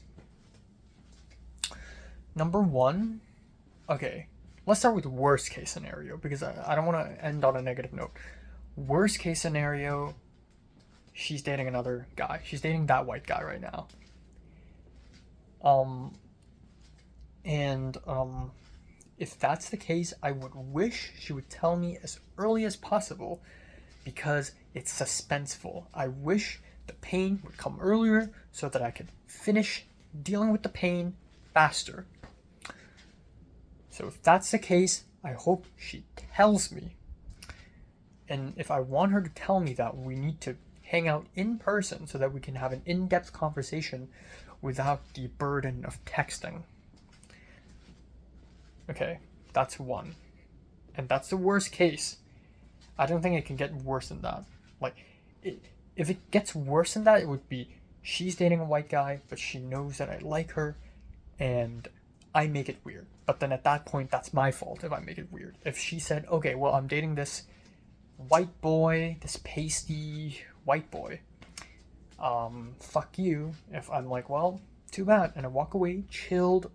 Number one, okay, let's start with worst case scenario because I don't want to end on a negative note. Worst case scenario, she's dating another guy. She's dating that white guy right now. if that's the case, I would wish she would tell me as early as possible because it's suspenseful. I wish the pain would come earlier so that I could finish dealing with the pain faster. So if that's the case, I hope she tells me. And if I want her to tell me that, we need to hang out in person so that we can have an in-depth conversation without the burden of texting. Okay, that's one. And that's the worst case. I don't think it can get worse than that. Like, if it gets worse than that, it would be she's dating a white guy, but she knows that I like her, and I make it weird. But then at that point, that's my fault if I make it weird. If she said, okay, well, I'm dating this white boy, this pasty white boy, fuck you. If I'm like, well, too bad, and I walk away, chilled,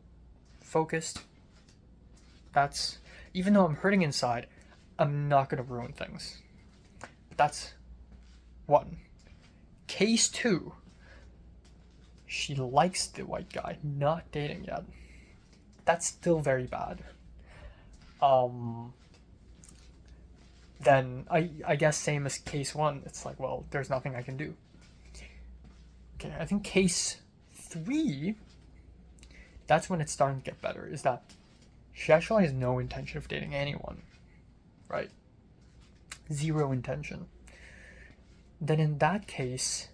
focused, that's, even though I'm hurting inside, I'm not gonna ruin things. But that's one. Case two, she likes the white guy, not dating yet. That's still very bad. Then I guess same as case one, it's like, well, there's nothing I can do. Okay, I think case three, that's when it's starting to get better, is that she actually has no intention of dating anyone, right? Zero intention. Then in that case,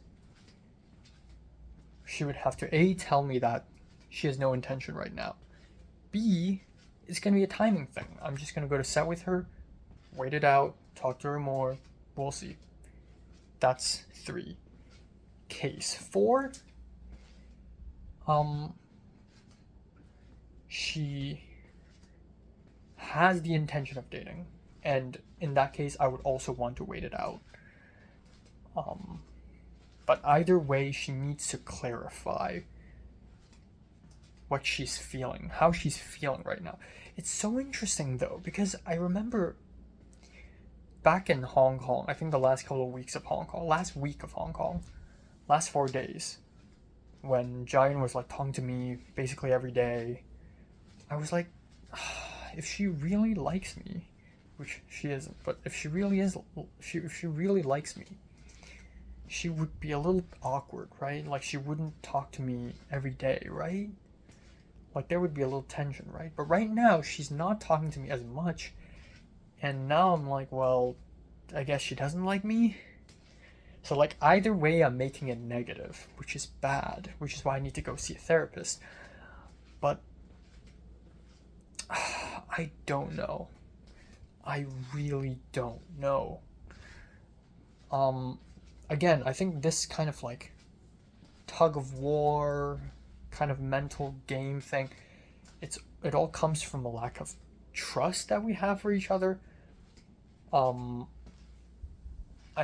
she would have to A, tell me that she has no intention right now. B, it's going to be a timing thing. I'm just going to go to set with her, wait it out, talk to her more, we'll see. That's 3. Case 4, she has the intention of dating, and in that case I would also want to wait it out. But either way, she needs to clarify what she's feeling, how she's feeling right now. It's so interesting though, because I remember back in Hong Kong, I think the last couple of weeks of Hong Kong, last week of Hong Kong, last 4 days, when Jiayun was like talking to me basically every day, I was like, if she really likes me, which she isn't, but if she really likes me, she would be a little awkward, right? Like, she wouldn't talk to me every day, right? Like, there would be a little tension, right? But right now, she's not talking to me as much, and now I'm like, well, I guess she doesn't like me? So, like, either way, I'm making it negative, which is bad, which is why I need to go see a therapist. But I don't know. I really don't know. Again, I think this kind of like tug of war, kind of mental game thing, it all comes from a lack of trust that we have for each other. I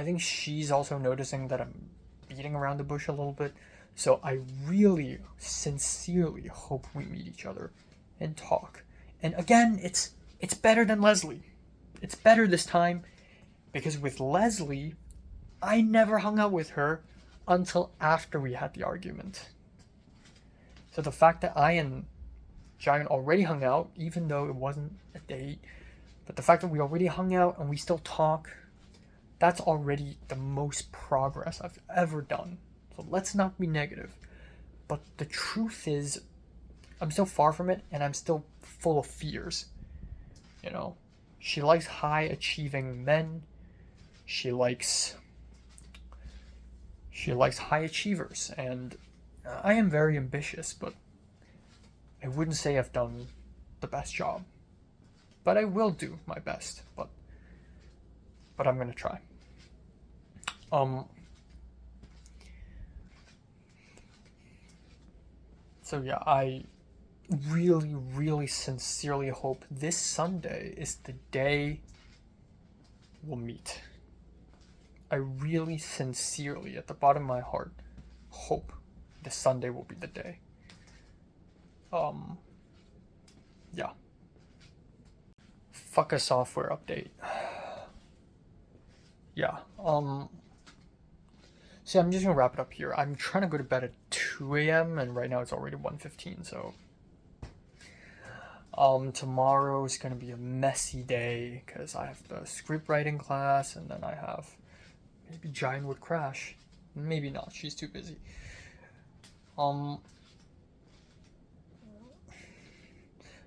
think she's also noticing that I'm beating around the bush a little bit, so I really sincerely hope we meet each other and talk. And again, it's better than Leslie. It's better this time, because with Leslie, I never hung out with her until after we had the argument. So the fact that I and Jiayun already hung out, even though it wasn't a date, but the fact that we already hung out and we still talk, that's already the most progress I've ever done. So let's not be negative. But the truth is, I'm still far from it, and I'm still full of fears. You know, she likes high achieving men. She likes high achievers, and I am very ambitious, but I wouldn't say I've done the best job. But I will do my best, but I'm gonna try. So yeah, I really, really sincerely hope this Sunday is the day we'll meet. I really sincerely, at the bottom of my heart, hope this Sunday will be the day. Yeah. Fuck a software update. Yeah, so I'm just gonna wrap it up here. I'm trying to go to bed at 2 a.m. and right now it's already 1:15, so Tomorrow is gonna be a messy day because I have the script writing class, and then I have maybe Giant would crash. Maybe not. She's too busy.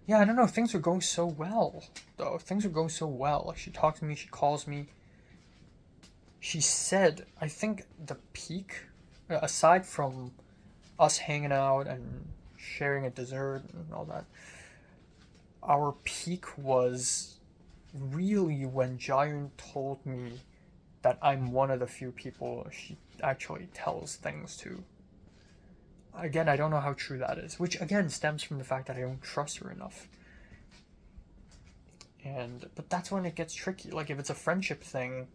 Yeah, I don't know. Things are going so well, though. Things are going so well. Like, she talks to me, she calls me. She said, I think the peak, aside from us hanging out and sharing a dessert and all that, our peak was really when Jayun told me that I'm one of the few people she actually tells things to. Again, I don't know how true that is, which again stems from the fact that I don't trust her enough. But that's when it gets tricky. Like, if it's a friendship thing,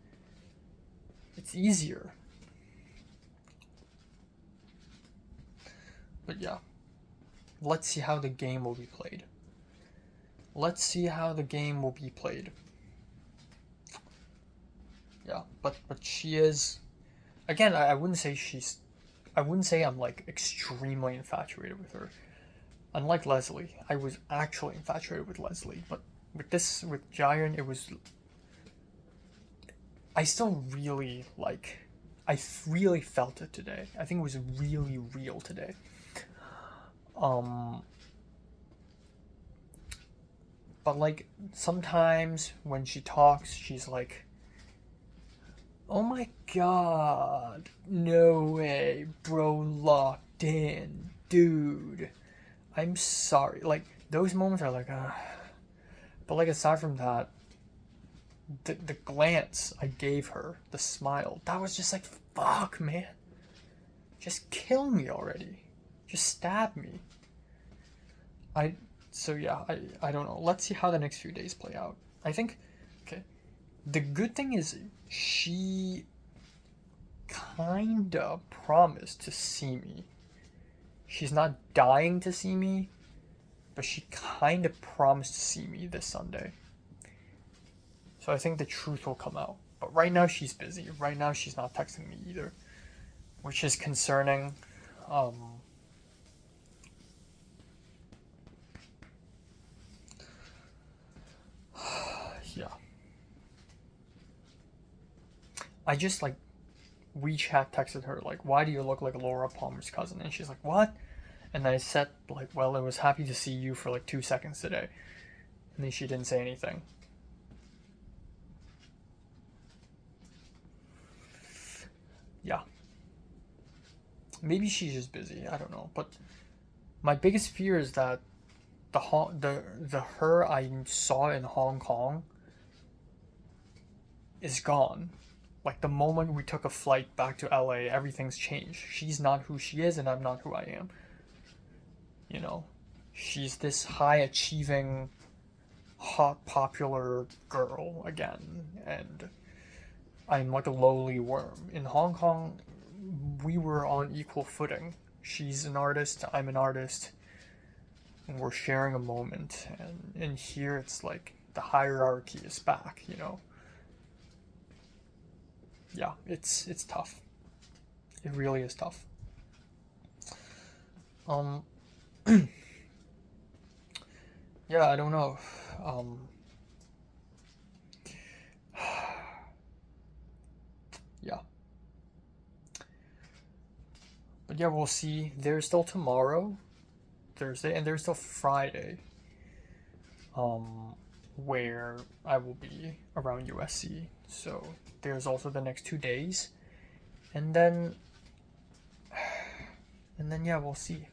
it's easier. But yeah, let's see how the game will be played. Let's see how the game will be played. Yeah, but she is, again, I wouldn't say I'm like extremely infatuated with her. Unlike Leslie, I was actually infatuated with Leslie, but with Jayun, it was, I still really I really felt it today. I think it was really real today. But like, sometimes when she talks, she's like, oh my god, no way, bro, locked in, dude, I'm sorry. Like, those moments are like, but like, aside from that, the glance I gave her, the smile, that was just like, fuck, man, just kill me already, just stab me. So yeah, I don't know. Let's see how the next few days play out. I think, okay, the good thing is she kinda promised to see me. She's not dying to see me, but she kinda promised to see me this Sunday. So I think the truth will come out. But right now she's busy. Right now she's not texting me either, which is concerning. Yeah. I just like WeChat texted her like, why do you look like Laura Palmer's cousin? And she's like, what? And I said like, well, I was happy to see you for like 2 seconds today. And then she didn't say anything. Yeah. Maybe she's just busy. I don't know. But my biggest fear is that the her I saw in Hong Kong is gone. Like, the moment we took a flight back to LA, everything's changed. She's not who she is, and I'm not who I am. You know, she's this high achieving, hot, popular girl again, and I'm like a lowly worm. In Hong Kong, we were on equal footing. She's an artist, I'm an artist, and we're sharing a moment. And here it's like the hierarchy is back, you know? Yeah, it's tough. It really is tough. Yeah, I don't know. Yeah. But yeah, we'll see. There's still tomorrow, Thursday, and there's still Friday, where I will be around USC. So there's also the next 2 days, and then yeah, we'll see.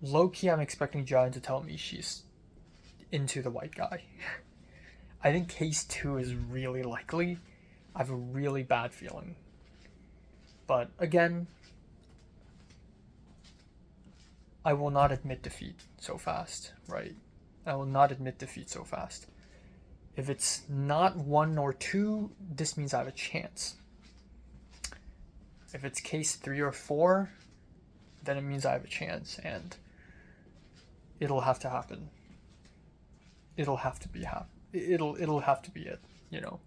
Low-key, I'm expecting John to tell me she's into the white guy. I think case 2 is really likely. I have a really bad feeling. But again, I will not admit defeat so fast, right? I will not admit defeat so fast. If it's not 1 or 2, this means I have a chance. If it's case 3 or 4, then it means I have a chance, and it'll have to happen. It'll have to be it'll have to be it, you know.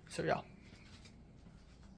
So yeah.